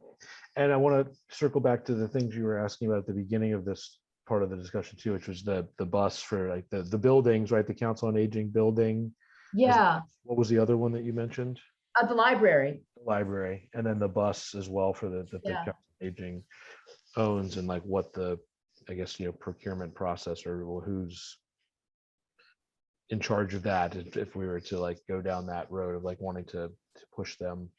And I want to circle back to the things you were asking about at the beginning of this part of the discussion too, which was the bus for like the buildings, right? The Council on Aging building. Yeah. What was the other one that you mentioned? The library. The library, and then the bus as well for the Council on Aging owns, and like what the, I guess, procurement process, or who's in charge of that if we were to like go down that road of like wanting to push them,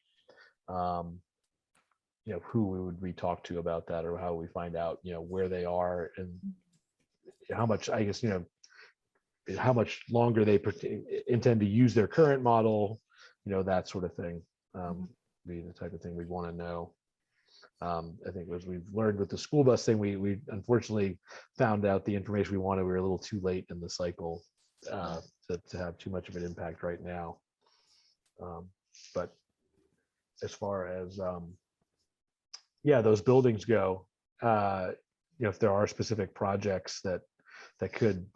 who we talk to about that, or how we find out where they are and how much, I guess, how much longer they intend to use their current model, that sort of thing, be the type of thing we'd want to know. I think as we've learned with the school bus thing, we unfortunately found out the information we wanted. We were a little too late in the cycle to have too much of an impact right now. But as far as those buildings go, if there are specific projects that could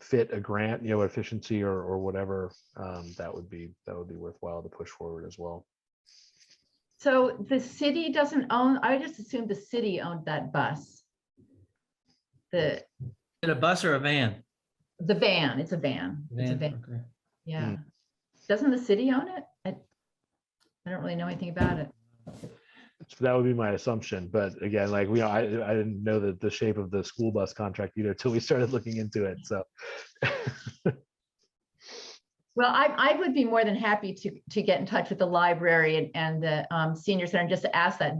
fit a grant, efficiency or whatever, that would be worthwhile to push forward as well. So the city doesn't own, I just assumed the city owned that bus. Is it a bus or a van? The van, it's a van. It's a van. Okay. Yeah. Doesn't the city own it? I don't really know anything about it. So that would be my assumption, but again, like I didn't know the shape of the school bus contract either until we started looking into it. So, well, I would be more than happy to get in touch with the library and the senior center and just to ask that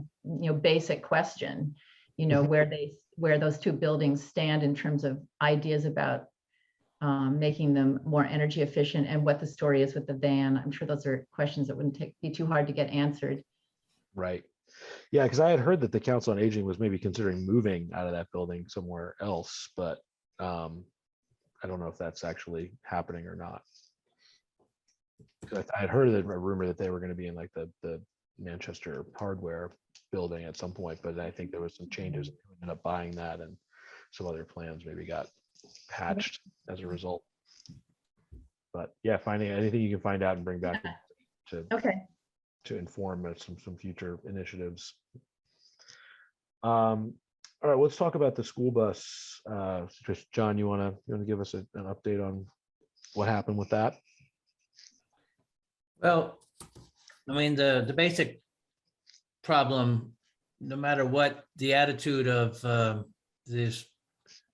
basic question, where those two buildings stand in terms of ideas about making them more energy efficient, and what the story is with the van. I'm sure those are questions that wouldn't be too hard to get answered. Right. Yeah, because I had heard that the Council on Aging was maybe considering moving out of that building somewhere else, but I don't know if that's actually happening or not. I had heard a rumor that they were going to be in like the Manchester hardware building at some point, but I think there was some changes. They ended up buying that, and some other plans maybe got patched as a result. But yeah, finding anything you can find out and bring back to inform some future initiatives. All right, let's talk about the school bus. Just John, you want to give us an update on what happened with that? Well, I mean, the basic problem, no matter what the attitude of this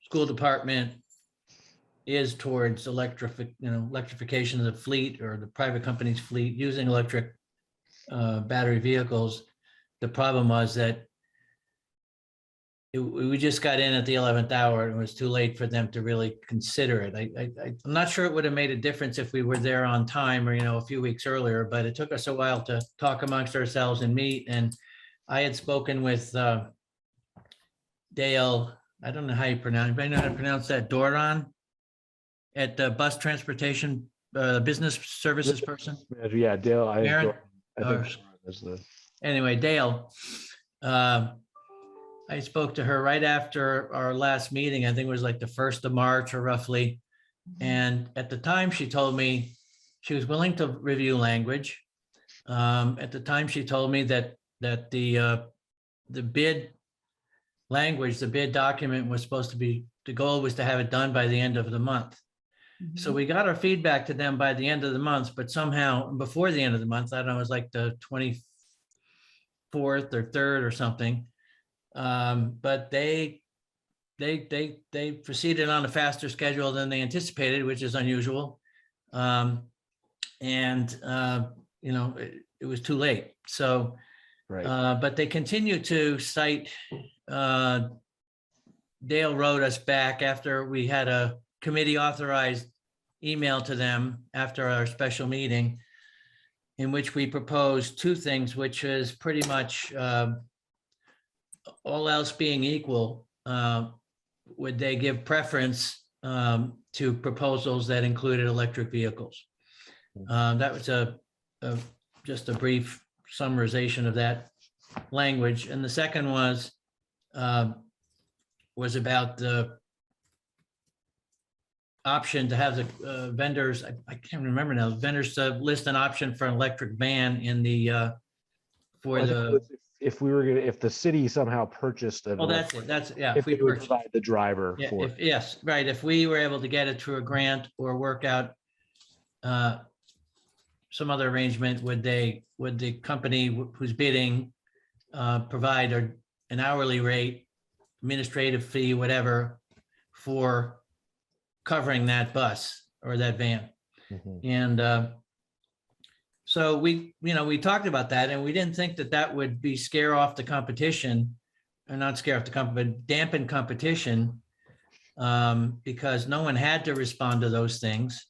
school department is towards electrification of the fleet or the private company's fleet using electric battery vehicles. The problem was that we just got in at the 11th hour and it was too late for them to really consider it. I'm not sure it would have made a difference if we were there on time or, a few weeks earlier, but it took us a while to talk amongst ourselves and meet. And I had spoken with Dale, I don't know how you pronounce, anybody know how to pronounce that, Doron? At the bus transportation, business services person? Yeah, Dale. I Aaron? think is the Anyway, Dale, I spoke to her right after our last meeting. I think it was like the 1st of March or roughly. And at the time she told me she was willing to review language. At the time she told me that the bid language, the bid document was supposed to be, the goal was to have it done by the end of the month. So we got our feedback to them by the end of the month, but somehow before the end of the month, I don't know, it was like the 24th or 3rd or something. But they proceeded on a faster schedule than they anticipated, which is unusual. It was too late. So, right. but they continue to cite, Dale wrote us back after we had a committee authorized email to them after our special meeting, in which we proposed 2 things, which is pretty much all else being equal, would they give preference to proposals that included electric vehicles? That was just a brief summarization of that language. And the second was about the option to have the vendors, I can't remember now, vendors to list an option for an electric van in the if the city somehow purchased an that's it. That's, yeah. if we would provide the driver Yeah, for yes, right. If we were able to get it through a grant or work out some other arrangement, would the company who's bidding provide an hourly rate, administrative fee, whatever, for covering that bus or that van? And so we talked about that, and we didn't think that would be scare off the competition, or not scare off the competition, but dampen competition, because no one had to respond to those things.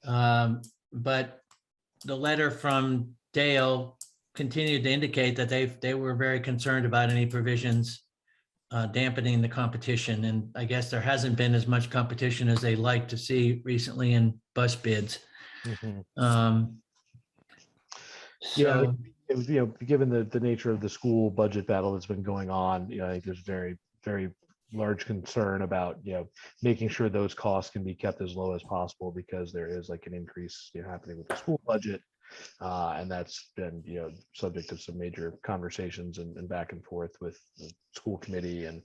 But the letter from Dale continued to indicate that they were very concerned about any provisions dampening the competition. And I guess there hasn't been as much competition as they like to see recently in bus bids. Yeah, given the nature of the school budget battle that's been going on, I think there's very, very large concern about, making sure those costs can be kept as low as possible, because there is like an increase happening with the school budget. And that's been, subject of some major conversations and back and forth with the school committee and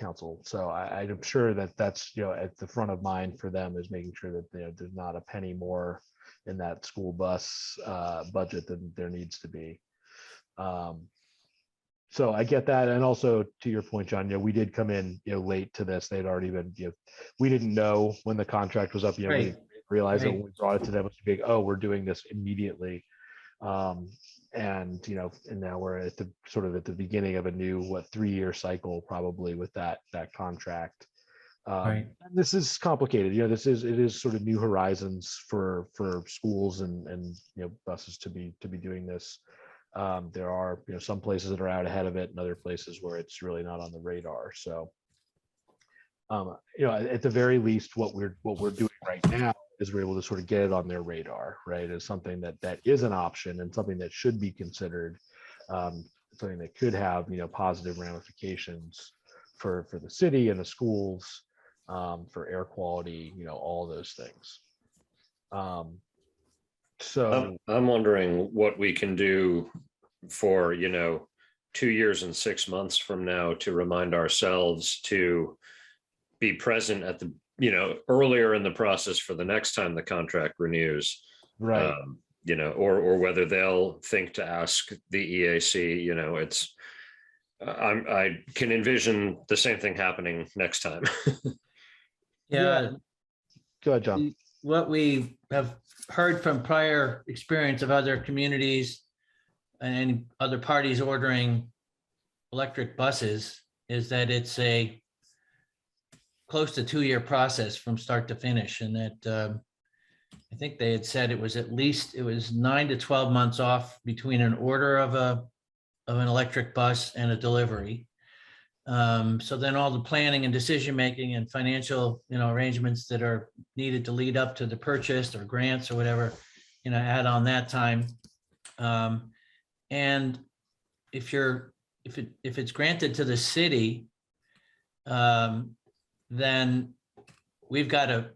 council. So I'm sure that's, at the front of mind for them, is making sure that there's not a penny more in that school bus budget than there needs to be. So I get that. And also to your point, John, we did come in, late to this. They'd already been, we didn't know when the contract was up. We didn't realize that when we brought it to them, it was big, oh, we're doing this immediately. And now we're at the sort of at the beginning of a new 3-year cycle, probably, with that contract. This is complicated. It is sort of new horizons for schools and buses to be doing this. There are some places that are out ahead of it, and other places where it's really not on the radar. So at the very least, what we're doing right now is we're able to sort of get it on their radar, right, as something that is an option and something that should be considered, something that could have positive ramifications for the city and the schools, for air quality, all those things. So I'm wondering what we can do for 2 years and 6 months from now to remind ourselves to be present at the earlier in the process for the next time the contract renews. Right. or whether they'll think to ask the EAC, it's, I can envision the same thing happening next time. Yeah, Go ahead, John. what we have heard from prior experience of other communities and other parties ordering electric buses is that it's a close to 2-year process from start to finish. And that I think they had said it was 9 to 12 months off between an order of an electric bus and a delivery. So then all the planning and decision-making and financial, arrangements that are needed to lead up to the purchase or grants or whatever, add on that time. And if it's granted to the city, then we've got to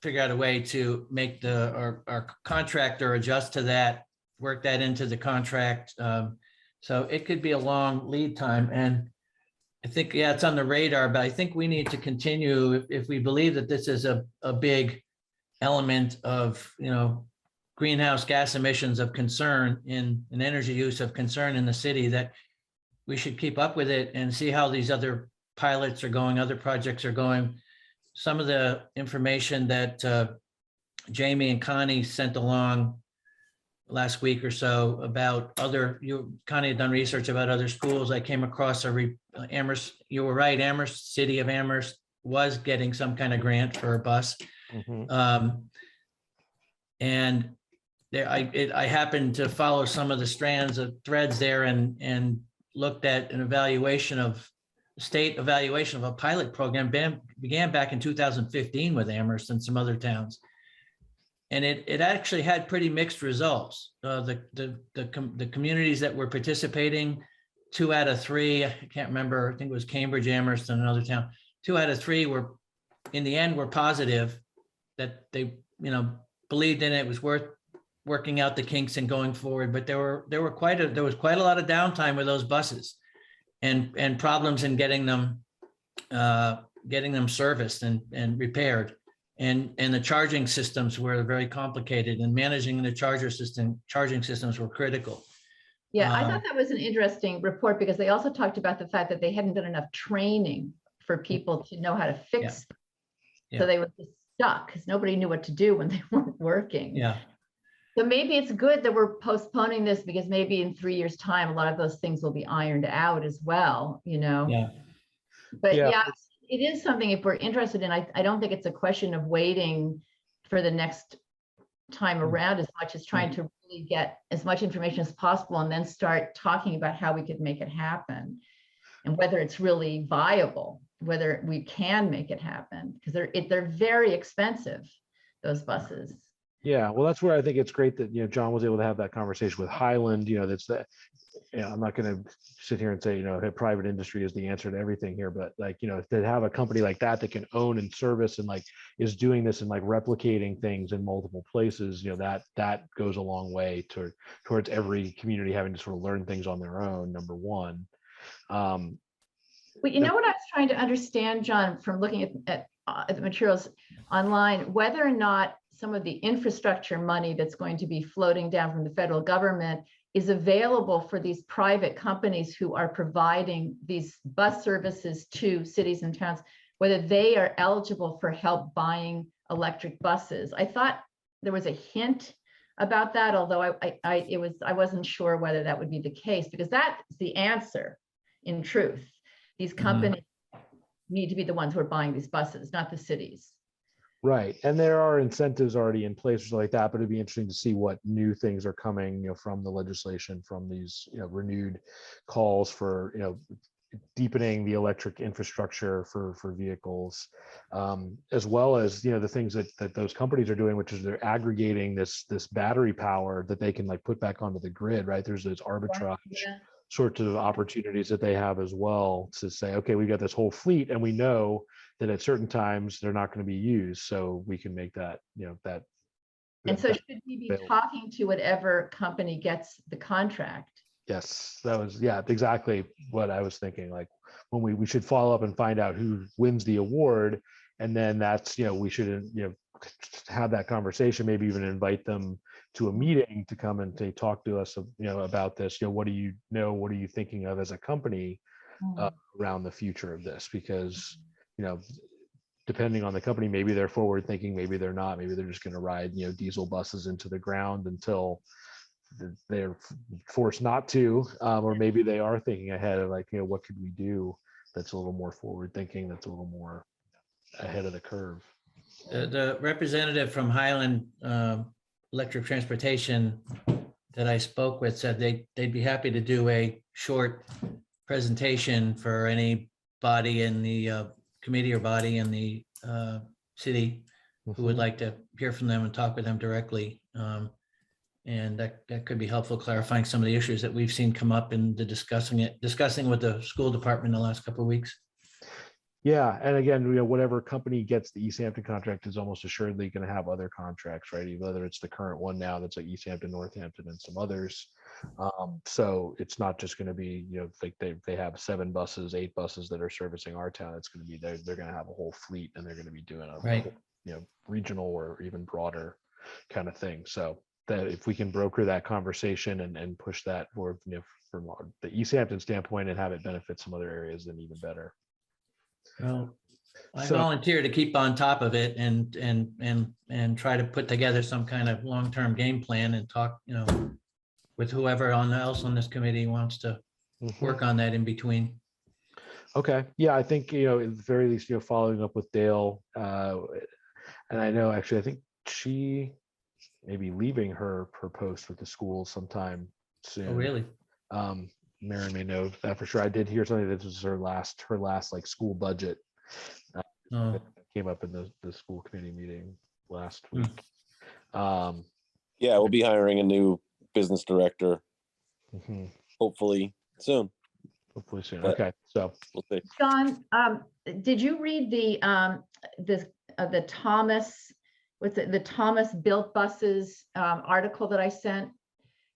figure out a way to make our contractor adjust to that, work that into the contract. So it could be a long lead time. And I think, it's on the radar, but I think we need to continue if we believe that this is a big element of, greenhouse gas emissions of concern in energy use of concern in the city, that we should keep up with it and see how these other pilots are going, other projects are going. Some of the information that Jamie and Connie sent along last week or so about Connie had done research about other schools. I came across Amherst, you were right, Amherst, city of Amherst was getting some kind of grant for a bus. And there, I happened to follow some of the strands of threads there and looked at an state evaluation of a pilot program began back in 2015 with Amherst and some other towns. And it actually had pretty mixed results. The communities that were participating, 2 out of 3, I can't remember, I think it was Cambridge, Amherst, and another town. 2 out of 3 were, in the end, were positive that they, believed in it. It was worth working out the kinks and going forward. But there was quite a lot of downtime with those buses, and problems in getting them serviced and repaired. And the charging systems were very complicated, and managing the charging systems were critical. Yeah, I thought that was an interesting report because they also talked about the fact that they hadn't done enough training for people to know how to fix them. Yeah. So they were just stuck because nobody knew what to do when they weren't working. Yeah. So maybe it's good that we're postponing this because maybe in 3 years' time, a lot of those things will be ironed out as well, Yeah. But yeah, it is something if we're interested in. I don't think it's a question of waiting for the next time around as much as trying to really get as much information as possible and then start talking about how we could make it happen and whether it's really viable, whether we can make it happen, because they're very expensive, those buses. Yeah, well, that's where I think it's great that, John was able to have that conversation with Highland, that's that, I'm not going to sit here and say, that private industry is the answer to everything here, but to have a company like that can own and service and is doing this and replicating things in multiple places, that goes a long way towards every community having to sort of learn things on their own, number one. Well, what I was trying to understand, John, from looking at the materials online, whether or not some of the infrastructure money that's going to be floating down from the federal government is available for these private companies who are providing these bus services to cities and towns, whether they are eligible for help buying electric buses. I thought there was a hint about that, although I wasn't sure whether that would be the case, because that's the answer in truth. These companies need to be the ones who are buying these buses, not the cities. Right. And there are incentives already in place or something like that, but it'd be interesting to see what new things are coming, from the legislation, from these, renewed calls for, deepening the electric infrastructure for vehicles, as well as, the things that those companies are doing, which is they're aggregating this battery power that they can put back onto the grid, right? There's those arbitrage sorts of opportunities that they have as well to say, okay, we've got this whole fleet and we know that at certain times they're not going to be used, so we can make that, that. And so should we be talking to whatever company gets the contract? Yes, that was, exactly what I was thinking. When we should follow up and find out who wins the award, and then that's, we should, have that conversation, maybe even invite them to a meeting to come and to talk to us, about this. What do you know? What are you thinking of as a company around the future of this? Because, depending on the company, maybe they're forward thinking, maybe they're not, maybe they're just going to ride, diesel buses into the ground until they're forced not to, or maybe they are thinking ahead of like, what could we do that's a little more forward thinking, that's a little more ahead of the curve. The representative from Highland Electric Transportation that I spoke with said they'd be happy to do a short presentation for anybody in the committee or body in the city who would like to hear from them and talk with them directly. And that could be helpful clarifying some of the issues that we've seen come up in the discussing with the school department in the last couple of weeks. Yeah, and again, whatever company gets the Easthampton contract is almost assuredly going to have other contracts, right? Whether it's the current one now that's like Easthampton, Northampton, and some others. So it's not just going to be, like they have 7 buses, 8 buses that are servicing our town. It's going to be they're going to have a whole fleet, and they're going to be doing a regional or even broader kind of thing. So that if we can broker that conversation and push that for from the Easthampton standpoint and have it benefit some other areas, then even better. Well, I volunteer to keep on top of it and try to put together some kind of long-term game plan and talk, with whoever else on this committee wants to work on that in between. Okay. Yeah, I think, at the very least, following up with Dale, and I know actually, I think she may be leaving her post with the school sometime soon. Oh, really? Maren may know that for sure. I did hear something that this was her last like school budget. That came up in the school committee meeting last week. Yeah, we'll be hiring a new business director. Hopefully soon. Hopefully soon. But okay, so we'll see. John, did you read the Thomas, the Thomas Built Buses article that I sent?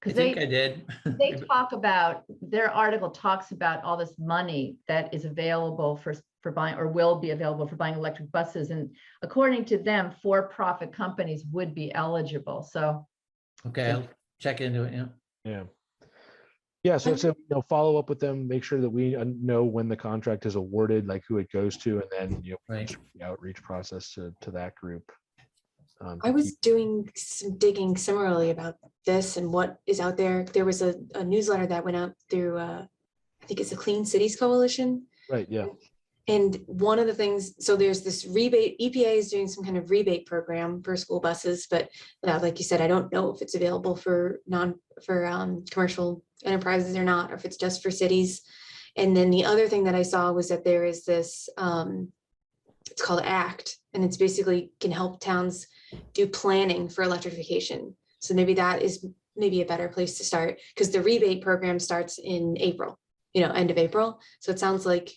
I think I did. They talk about, their article talks about all this money that is available for buying, or will be available for buying electric buses. And according to them, for-profit companies would be eligible. So. Okay, I'll check into it. Yeah. So follow up with them, make sure that we know when the contract is awarded, like who it goes to, and then Right. the outreach process to that group. I was doing some digging similarly about this and what is out there. There was a newsletter that went out through, I think it's the Clean Cities Coalition. Right. Yeah. And one of the things, so there's this rebate, EPA is doing some kind of rebate program for school buses, but like you said, I don't know if it's available for commercial enterprises or not, or if it's just for cities. And then the other thing that I saw was that there is this, it's called ACT, and it's basically can help towns do planning for electrification. So maybe that is maybe a better place to start, because the rebate program starts in April, end of April. So it sounds like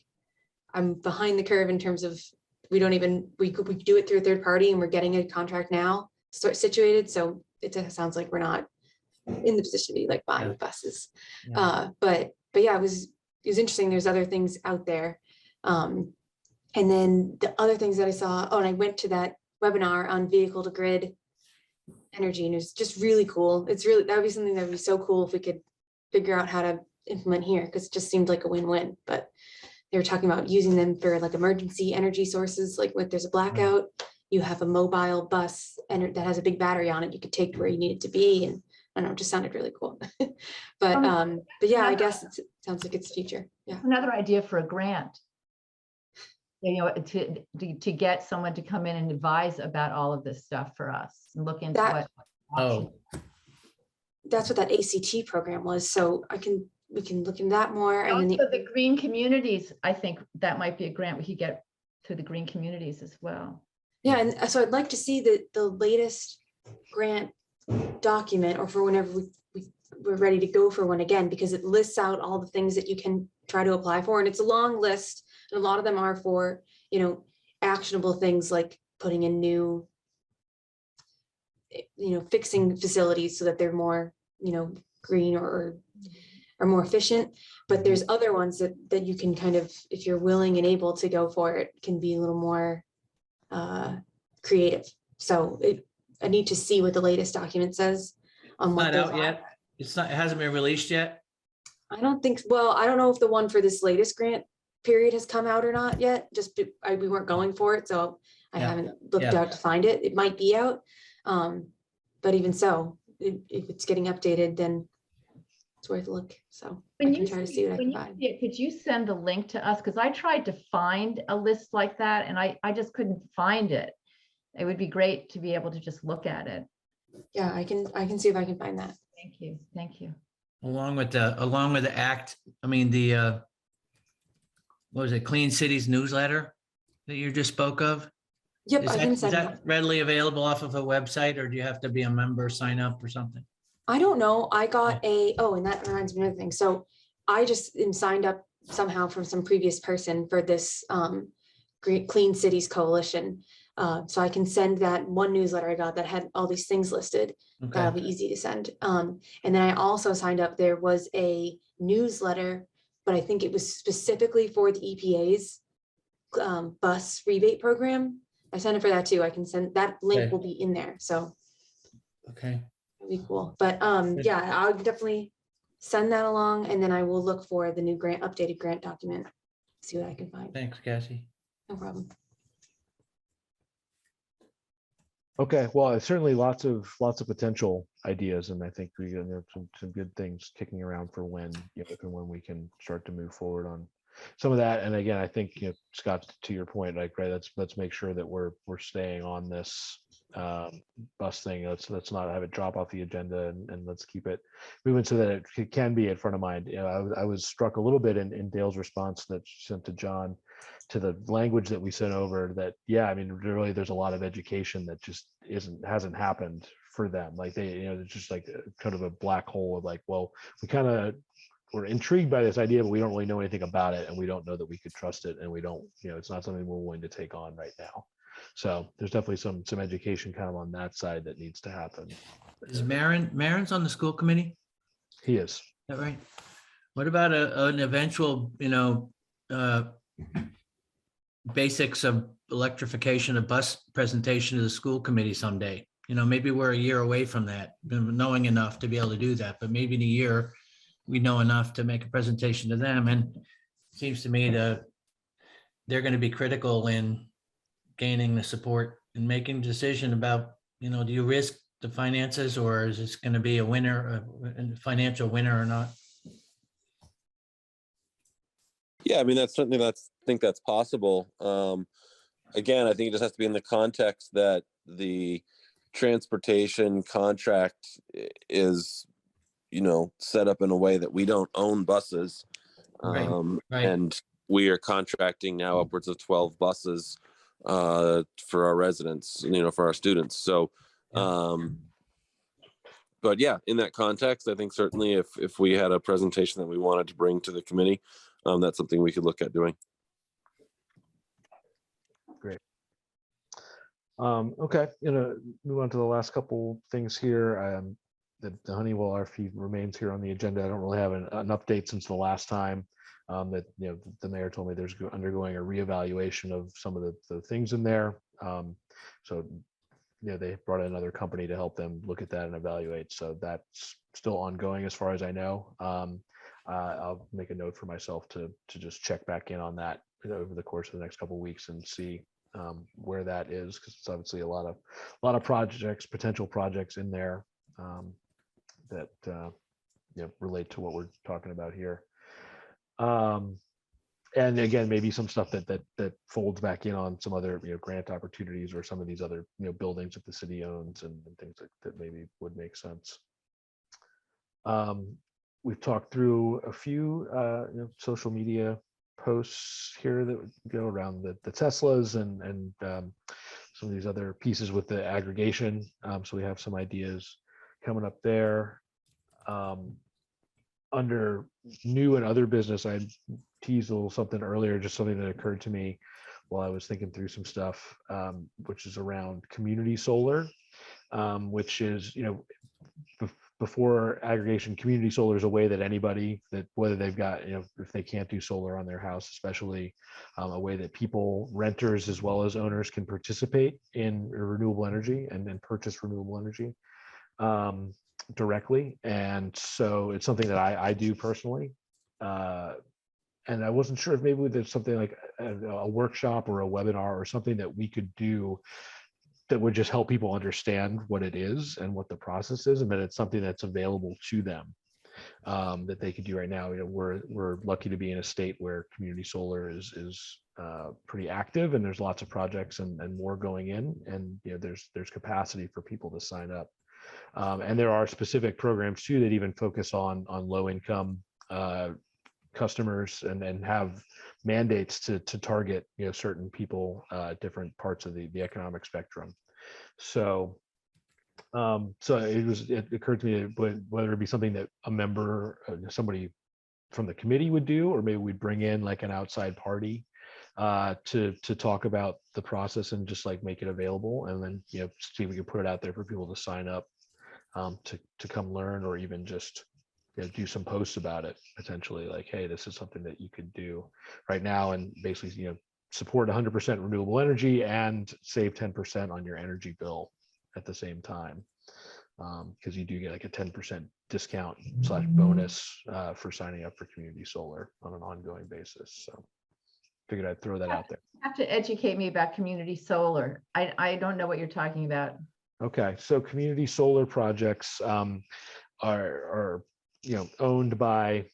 I'm behind the curve in terms of we do it through a third party and we're getting a contract now situated. So it sounds like we're not in the position to be like buying buses. Yeah. But yeah, it was interesting. There's other things out there. And then the other things that I saw, and I went to that webinar on vehicle to grid energy, and it was just really cool. That would be something that would be so cool if we could figure out how to implement here, because it just seemed like a win-win. But they were talking about using them for like emergency energy sources, like when there's a blackout, you have a mobile bus and that has a big battery on it you could take to where you need it to be. And I don't know, it just sounded really cool. but yeah, I guess it sounds like it's future. Yeah. Another idea for a grant. To get someone to come in and advise about all of this stuff for us and look into That- what options. That's what that ACT program was. So we can look into that more. And then Also, the green communities, I think that might be a grant we could get through the green communities as well. yeah, and so I'd like to see the latest grant document, or for whenever we're ready to go for one again, because it lists out all the things that you can try to apply for. And it's a long list. And a lot of them are for, actionable things like putting in new, fixing facilities so that they're more, green or more efficient. But there's other ones that you can kind of, if you're willing and able to go for it, can be a little more creative. So I need to see what the latest document says. on what Not those out are. yet? It's not, it hasn't been released yet? I don't think, well, I don't know if the one for this latest grant period has come out or not yet, we weren't going for it, so I Yeah. haven't looked Yeah. out to find it. It might be out. But even so, if it's getting updated, then it's worth a look. So I When can you try to see what I when can you find. see it, could you send a link to us? Because I tried to find a list like that and I just couldn't find it. It would be great to be able to just look at it. Yeah, I can see if I can find that. Thank you. Thank you. Along with the act, I mean, the, what was it, Clean Cities newsletter that you just spoke of? Yep, Is I that, can is send that that. readily available off of a website, or do you have to be a member, sign up or something? I don't know. I got and that reminds me of another thing. So I just am signed up somehow from some previous person for this Clean Cities Coalition. So I can send that one newsletter I got that had all these things listed. Okay, That'll be easy to send. And then I also signed up, there was a newsletter, but I think it was specifically for the EPA's bus rebate program. I signed up for that too. I can send, that link Okay. will be in there. So okay. that'd be cool. But Good. yeah, I'll definitely send that along, and then I will look for the new updated grant document, see what I can find. Thanks, Cassie. No problem. Okay, well, it's certainly lots of potential ideas, and I think we have some good things kicking around for when, if and when we can start to move forward on some of that. And again, I think, Scott, to your point, like, right, let's make sure that we're staying on this bus thing. Let's not have it drop off the agenda, and let's keep it moving so that it can be at front of mind. I was struck a little bit in Dale's response that she sent to John, to the language that we sent over, that, yeah, I mean, really, there's a lot of education that just hasn't happened for them. Like they, it's just like kind of a black hole of like, well, we're intrigued by this idea, but we don't really know anything about it, and we don't know that we could trust it, and we don't, it's not something we're willing to take on right now. So there's definitely some education kind of on that side that needs to happen. Is Marin's on the school committee? He is. Is that right? What about an eventual, basics of electrification of bus presentation to the school committee someday? Maybe we're a year away from that, knowing enough to be able to do that, but maybe in a year we know enough to make a presentation to them. And it seems to me that they're going to be critical in gaining the support and making a decision about, do you risk the finances, or is this going to be a winner, a financial winner or not? Yeah, I mean, I think that's possible. Again, I think it just has to be in the context that the transportation contract is, set up in a way that we don't own buses. Right. And we are contracting now upwards of 12 buses for our residents, for our students. So, but yeah, in that context, I think certainly if we had a presentation that we wanted to bring to the committee, that's something we could look at doing. Great. Okay, move on to the last couple things here. The Honeywell RFP remains here on the agenda. I don't really have an update since the last time that the mayor told me there's undergoing a reevaluation of some of the things in there. So they brought in another company to help them look at that and evaluate. So that's still ongoing as far as I know. I'll make a note for myself to just check back in on that over the course of the next couple of weeks and see where that is, because it's obviously a lot of projects, potential projects in there that relate to what we're talking about here. And again, maybe some stuff that folds back in on some other grant opportunities, or some of these other buildings that the city owns and things that maybe would make sense. We've talked through a few social media posts here that would go around the Teslas and some of these other pieces with the aggregation. So we have some ideas coming up there. Under new and other business, I teased a little something earlier, just something that occurred to me while I was thinking through some stuff, which is around community solar, which is, before aggregation, community solar is a way that anybody, that whether they've got, if they can't do solar on their house, especially a way that people, renters as well as owners, can participate in renewable energy and purchase renewable energy. directly. And so it's something that I do personally. And I wasn't sure if maybe there's something like a workshop or a webinar or something that we could do that would just help people understand what it is and what the process is, and that it's something that's available to them, that they could do right now. We're lucky to be in a state where community solar is pretty active, and there's lots of projects and more going in, and there's capacity for people to sign up. And there are specific programs too that even focus on low income customers and have mandates to target certain people different parts of the economic spectrum. So it occurred to me that whether it be something that a member, somebody from the committee would do, or maybe we'd bring in like an outside party to talk about the process and just like make it available, and then see if we can put it out there for people to sign up to come learn, or even just do some posts about it, potentially, like, hey, this is something that you could do right now, and basically support 100% renewable energy and save 10% on your energy bill at the same time, because you do get like a 10% discount / bonus for signing up for community solar on an ongoing basis. So figured I'd throw that out there. You have to educate me about community solar. I don't know what you're talking about. Okay, so community solar projects are owned by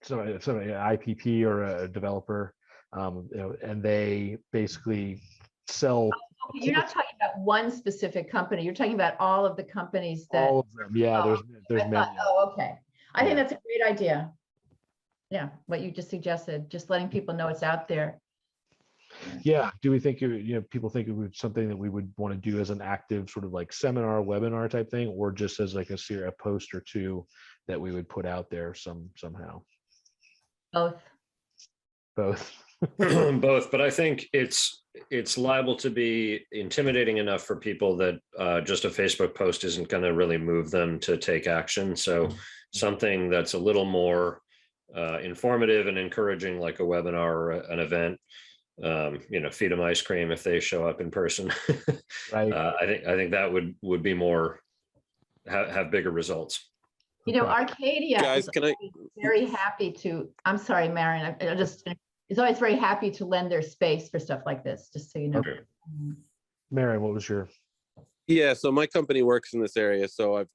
somebody, an IPP or a developer, and they basically sell. Okay, you're not talking about one specific company. You're talking about all of the companies that. All of them, yeah. There's many. Oh, okay. I think that's a great idea. Yeah, what you just suggested, just letting people know it's out there. Yeah. Do we think people think it was something that we would want to do as an active sort of like seminar, webinar type thing, or just as like a post or two that we would put out there somehow? Both. Both. Both, but I think it's liable to be intimidating enough for people that just a Facebook post isn't going to really move them to take action. So something that's a little more informative and encouraging, like a webinar or an event. Feed them ice cream if they show up in person. Right. I think that would be more have bigger results. Arcadia Guys, is very happy to. I'm sorry, Marion. It's always very happy to lend their space for stuff like this. Just so you know. Okay. Marion, what was your? Yeah, so my company works in this area, so I've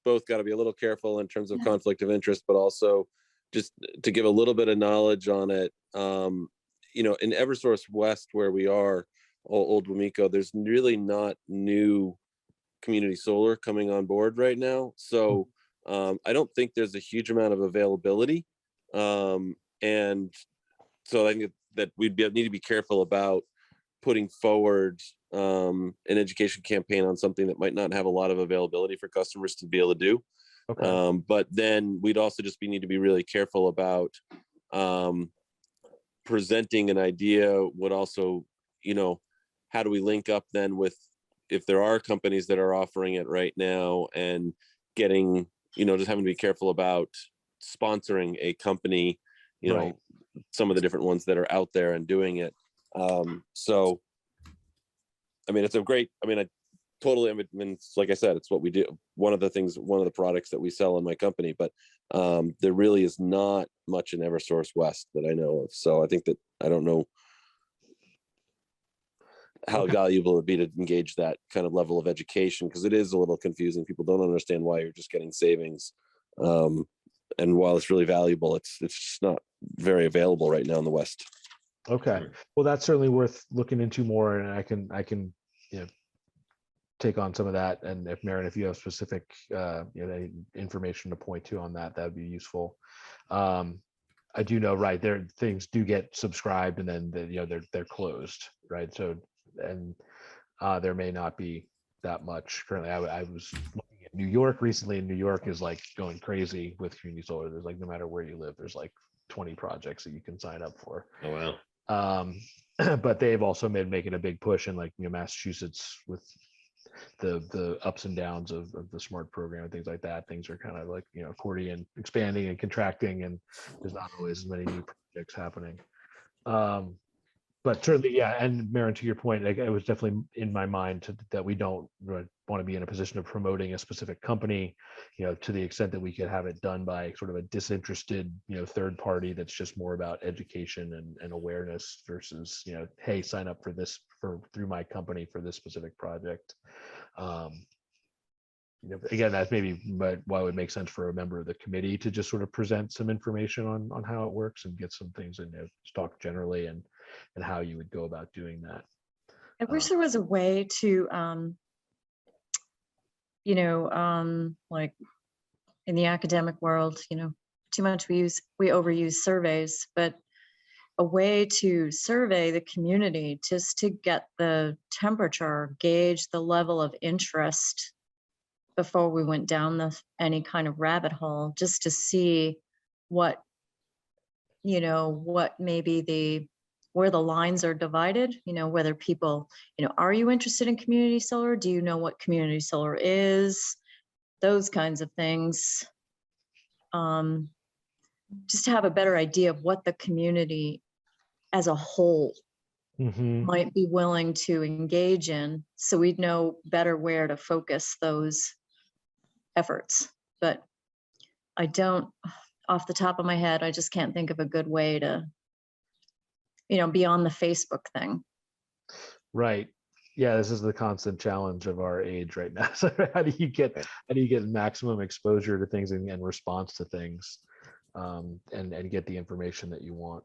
both got to be a little careful in terms of conflict of interest, but also just to give a little bit of knowledge on it. In Eversource West, where we are, Old Wamiko, there's really not new community solar coming on board right now. So I don't think there's a huge amount of availability. And so I think that we'd need to be careful about putting forward an education campaign on something that might not have a lot of availability for customers to be able to do. Okay. But then we'd also just need to be really careful about presenting an idea would also, how do we link up then with, if there are companies that are offering it right now, and getting, just having to be careful about sponsoring a company, Right. Some of the different ones that are out there and doing it. So, it's a great, it's like I said, it's what we do. One of the products that we sell in my company, but there really is not much in Eversource West that I know of. So I think that, I don't know how valuable it would be to engage that kind of level of education, because it is a little confusing. People don't understand why you're just getting savings. And while it's really valuable, it's just not very available right now in the West. Okay. Well, that's certainly worth looking into more, and I can take on some of that. And if Marion, if you have specific information to point to on that, would be useful. I do know, right, there things do get subscribed and then they're closed, right? So, and there may not be that much currently. I was looking at New York recently, and New York is like going crazy with community solar. There's like, no matter where you live, there's like 20 projects that you can sign up for. Oh, wow. But they've also making a big push in like Massachusetts with the ups and downs of the SMART program and things like that. Things are kind of like accordion, expanding and contracting, and there's not always as many new projects happening. But certainly, yeah, and Maren, to your point, like, it was definitely in my mind that we don't want to be in a position of promoting a specific company, to the extent that we could have it done by sort of a disinterested, third party that's just more about education and awareness versus, hey, sign up for this through my company for this specific project. Again, that's maybe why it would make sense for a member of the committee to just sort of present some information on how it works and get some things in there, talk generally and how you would go about doing that. I wish there was a way to, like in the academic world, too much we overuse surveys, but a way to survey the community just to get the temperature, gauge the level of interest before we went down any kind of rabbit hole, just to see what maybe where the lines are divided, whether people, are you interested in community solar? Do you know what community solar is? Those kinds of things. Just to have a better idea of what the community as a whole might be willing to engage in, so we'd know better where to focus those efforts. But I don't, off the top of my head, I just can't think of a good way to, beyond the Facebook thing. Right. Yeah, this is the constant challenge of our age right now. So how do you get maximum exposure to things and response to things, and get the information that you want?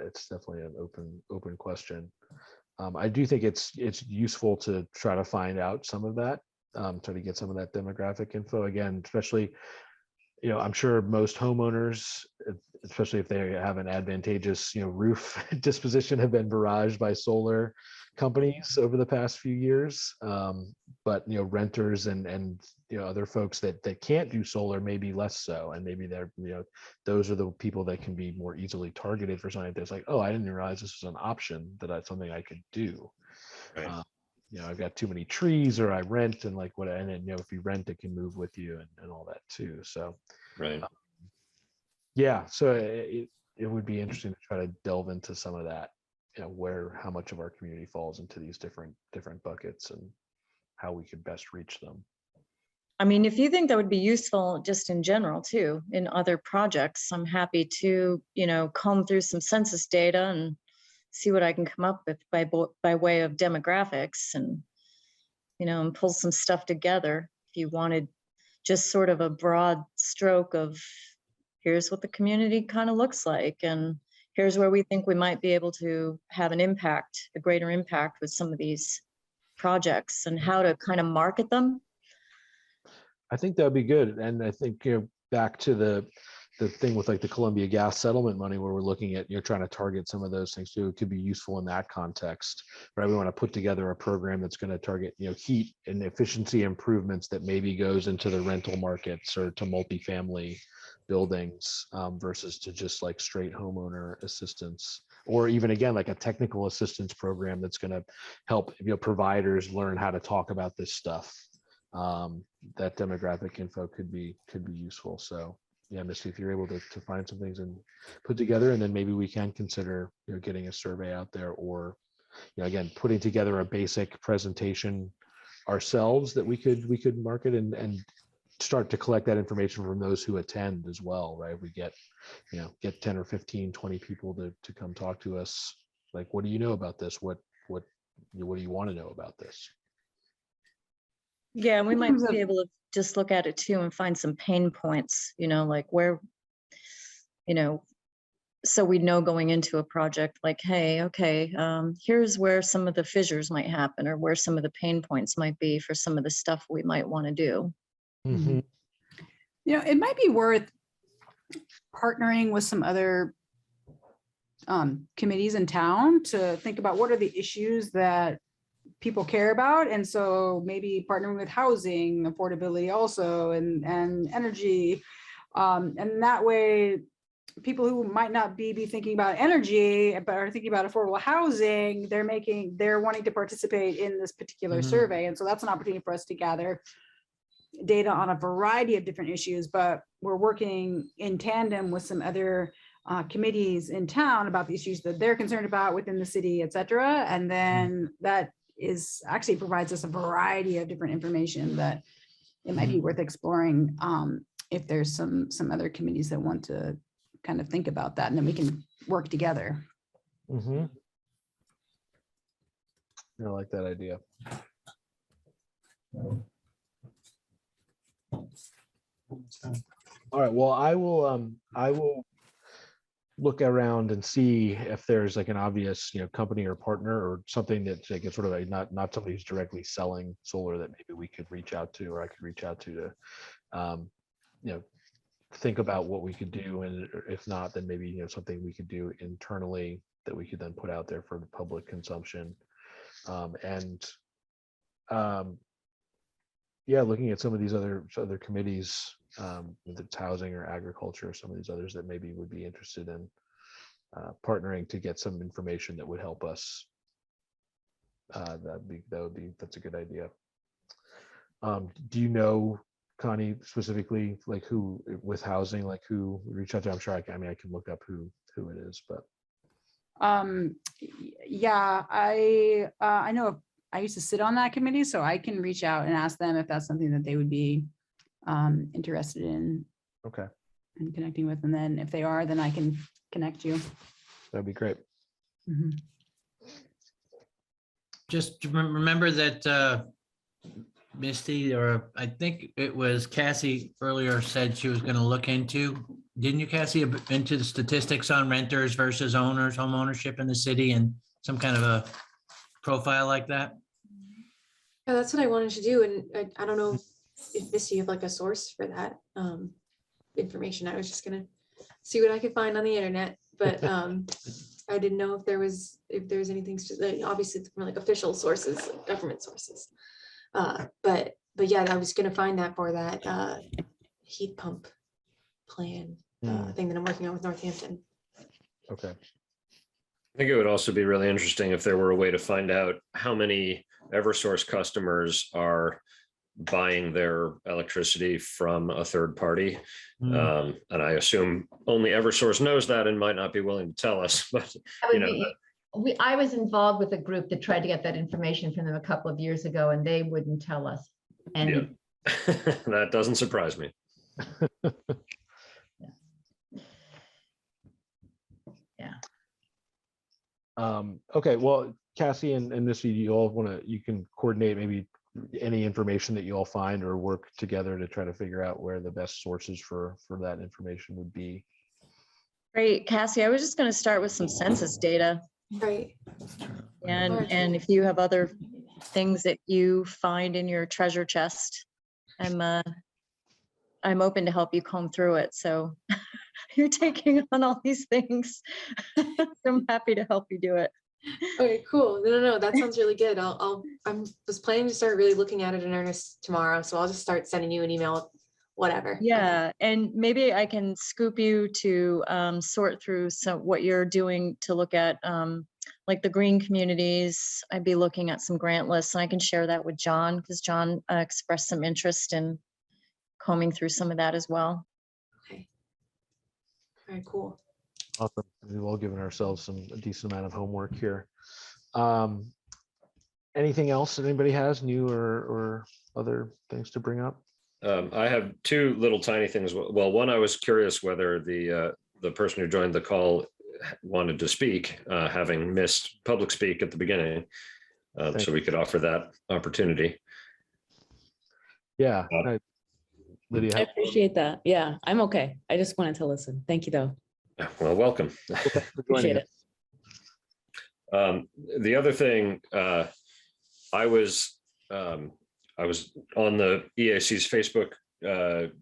It's definitely an open question. I do think it's useful to try to find out some of that, try to get some of that demographic info again, especially, I'm sure most homeowners, especially if they have an advantageous, roof disposition, have been barraged by solar companies over the past few years. But renters and other folks that can't do solar, maybe less so, and maybe they're those are the people that can be more easily targeted for something that's like, oh, I didn't realize this was an option, something I could do. Right. I've got too many trees, or I rent, and like what, and then, if you rent, it can move with you and all that too. So, Right. Yeah, so it would be interesting to try to delve into some of that, how much of our community falls into these different buckets and how we could best reach them. I mean, if you think that would be useful just in general too, in other projects, I'm happy to, comb through some census data and see what I can come up with by way of demographics and, and pull some stuff together. If you wanted just sort of a broad stroke of, here's what the community kind of looks like, and here's where we think we might be able to have an impact, a greater impact with some of these projects, and how to kind of market them. I think that would be good. And I think, back to the thing with like the Columbia Gas Settlement money, where we're looking at, trying to target some of those things too. It could be useful in that context, right? We want to put together a program that's going to target, heat and efficiency improvements that maybe goes into the rental markets or to multifamily buildings, versus to just like straight homeowner assistance, or even again, like a technical assistance program that's going to help, providers learn how to talk about this stuff. That demographic info could be useful. So yeah, Misty, if you're able to find some things and put together, and then maybe we can consider, getting a survey out there, or, again, putting together a basic presentation ourselves that we could market and start to collect that information from those who attend as well, right? We get 10 or 15, 20 people to come talk to us. Like, what do you know about this? What do you want to know about this? Yeah, and we might be able to just look at it too and find some pain points, like where, so we know going into a project, like, hey, okay, here's where some of the fissures might happen, or where some of the pain points might be for some of the stuff we might want to do. Mm-hmm. It might be worth partnering with some other committees in town to think about what are the issues that people care about, and so maybe partnering with housing affordability also, and energy, and that way people who might not be thinking about energy but are thinking about affordable housing, they're wanting to participate in this particular survey, and so that's an opportunity for us to gather data on a variety of different issues. But we're working in tandem with some other committees in town about the issues that they're concerned about within the city, et cetera. And then that is actually provides us a variety of different information that it might be worth exploring if there's some other committees that want to kind of think about that, and then we can work together. Mm-hmm. I like that idea. All right. Well, I will look around and see if there's like an obvious, company or partner or something that's like sort of a, not somebody who's directly selling solar that maybe we could reach out to, or I could reach out to think about what we could do, and if not, then maybe something we could do internally that we could then put out there for the public consumption. Looking at some of these other committees, whether it's housing or agriculture, or some of these others that maybe would be interested in partnering to get some information that would help us. That's a good idea. Do you know, Connie, specifically like who with housing, like who reach out to? I'm sure I can look up who it is, but yeah, I know I used to sit on that committee, so I can reach out and ask them if that's something that they would be interested in. Okay. And connecting with, and then if they are, then I can connect you. That'd be great. Mm-hmm. Just remember that Misty, or I think it was Cassie earlier, said she was going to look into, didn't you, Cassie, into the statistics on renters versus owners, home ownership in the city, and some kind of a profile like that? Yeah, that's what I wanted to do. And I don't know if Misty, you have like a source for that information. I was just gonna see what I could find on the internet, but I didn't know if there was anything, obviously from like official sources, like government sources. But yeah, I was gonna find that for that heat pump plan thing that I'm working on with Northampton. Okay. I think it would also be really interesting if there were a way to find out how many Eversource customers are buying their electricity from a third party. And I assume only Eversource knows that and might not be willing to tell us, but I was involved with a group that tried to get that information from them a couple of years ago, and they wouldn't tell us. And that doesn't surprise me. Okay, well, Cassie and Missy, you can coordinate maybe any information that you all find, or work together to try to figure out where the best sources for that information would be. Great, Cassie, I was just going to start with some census data. Right. And if you have other things that you find in your treasure chest, I'm open to help you comb through it. So you're taking on all these things. I'm happy to help you do it. Okay, cool. No, that sounds really good. I was planning to start really looking at it in earnest tomorrow, so I'll just start sending you an email, whatever. Yeah, and maybe I can scoop you to sort through what you're doing to look at like the green communities. I'd be looking at some grant lists, and I can share that with John, because John expressed some interest in combing through some of that as well. Okay. All right, cool. Awesome. We've all given ourselves a decent amount of homework here. Anything else that anybody has new or other things to bring up? I have two little tiny things. Well, one, I was curious whether the person who joined the call wanted to speak, having missed public speak at the beginning, so we could offer that opportunity. Yeah. Lydia. I appreciate that. Yeah, I'm okay. I just wanted to listen. Thank you, though. Well, welcome. Appreciate it. The other thing, I was on the EAC's Facebook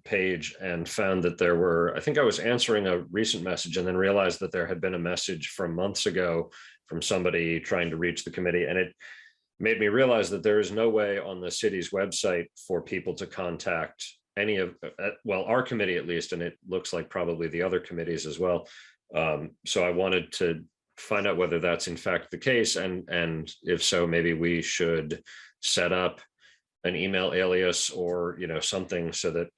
page and found that there were, I think I was answering a recent message and then realized that there had been a message from months ago from somebody trying to reach the committee. And it made me realize that there is no way on the city's website for people to contact any of, well, our committee at least, and it looks like probably the other committees as well. So I wanted to find out whether that's in fact the case, and if so, maybe we should set up an email alias or something so that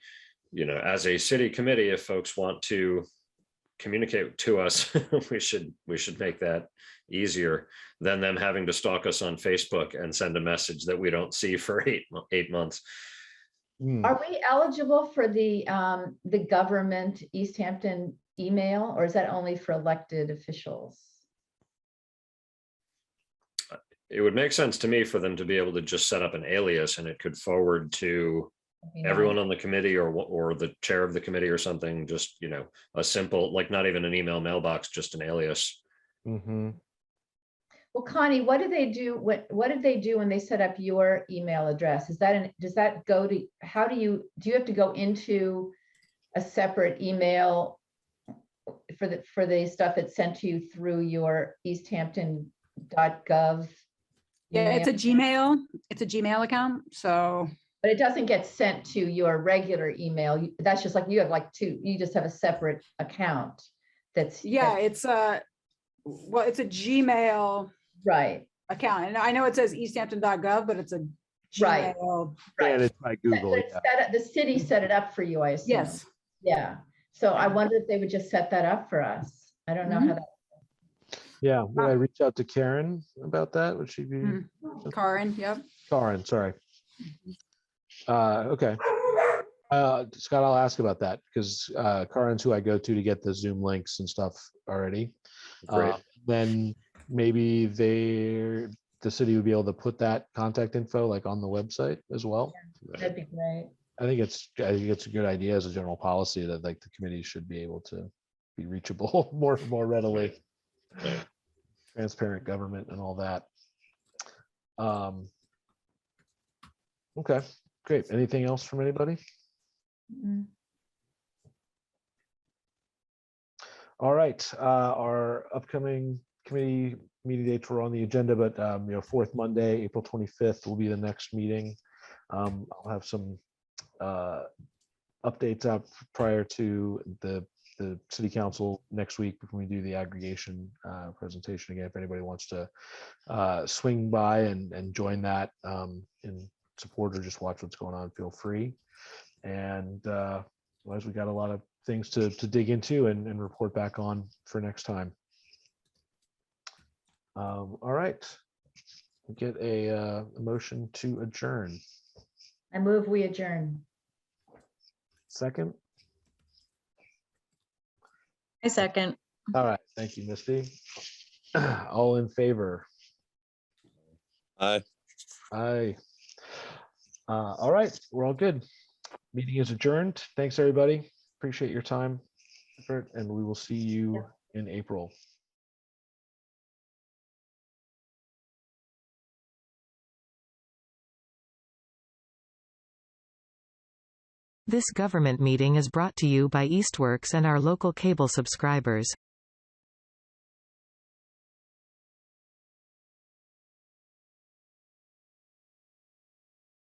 as a city committee, if folks want to communicate to us, we should make that easier than them having to stalk us on Facebook and send a message that we don't see for 8 months. Are we eligible for the government Easthampton email, or is that only for elected officials? It would make sense to me for them to be able to just set up an alias and it could forward to everyone on the committee or the chair of the committee or something, just, you know, a simple, like not even an email mailbox, just an alias. Mm-hmm. Well, Connie, what do they do? What did they do when they set up your email address? Is that does that go to, how do you have to go into a separate email for the stuff that's sent to you through your easthampton.gov? Yeah, it's a Gmail account. So, but it doesn't get sent to your regular email. That's just like you have like you just have a separate account. It's a Gmail account. And I know it says easthampton.gov, but it's a Gmail. And it's by Google. The city set it up for you, I assume. Yes. Yeah. So I wonder if they would just set that up for us. I don't know how that. Yeah, would I reach out to Karen about that? Would she be? Karen, yep. Karen, sorry. Okay. Scott, I'll ask about that because Karen's who I go to get the Zoom links and stuff already. Great. Then maybe the city would be able to put that contact info like on the website as well. Yeah, that'd be great. I think it's a good idea as a general policy that like the committee should be able to be reachable more readily. Right. Transparent government and all that. Okay, great. Anything else from anybody? All right, our upcoming committee meeting dates were on the agenda, but fourth Monday, April 25th will be the next meeting. I'll have some updates up prior to the city council next week when we do the aggregation presentation again. If anybody wants to swing by and join that in support or just watch what's going on, feel free. And otherwise, we got a lot of things to dig into and report back on for next time. All right, we'll get a motion to adjourn. I move we adjourn. Second. I second. All right, thank you, Misty. All in favor? Aye. Aye. All right, we're all good. Meeting is adjourned. Thanks, everybody. Appreciate your time, effort, and we will see you in April. This government meeting is brought to you by Eastworks and our local cable subscribers.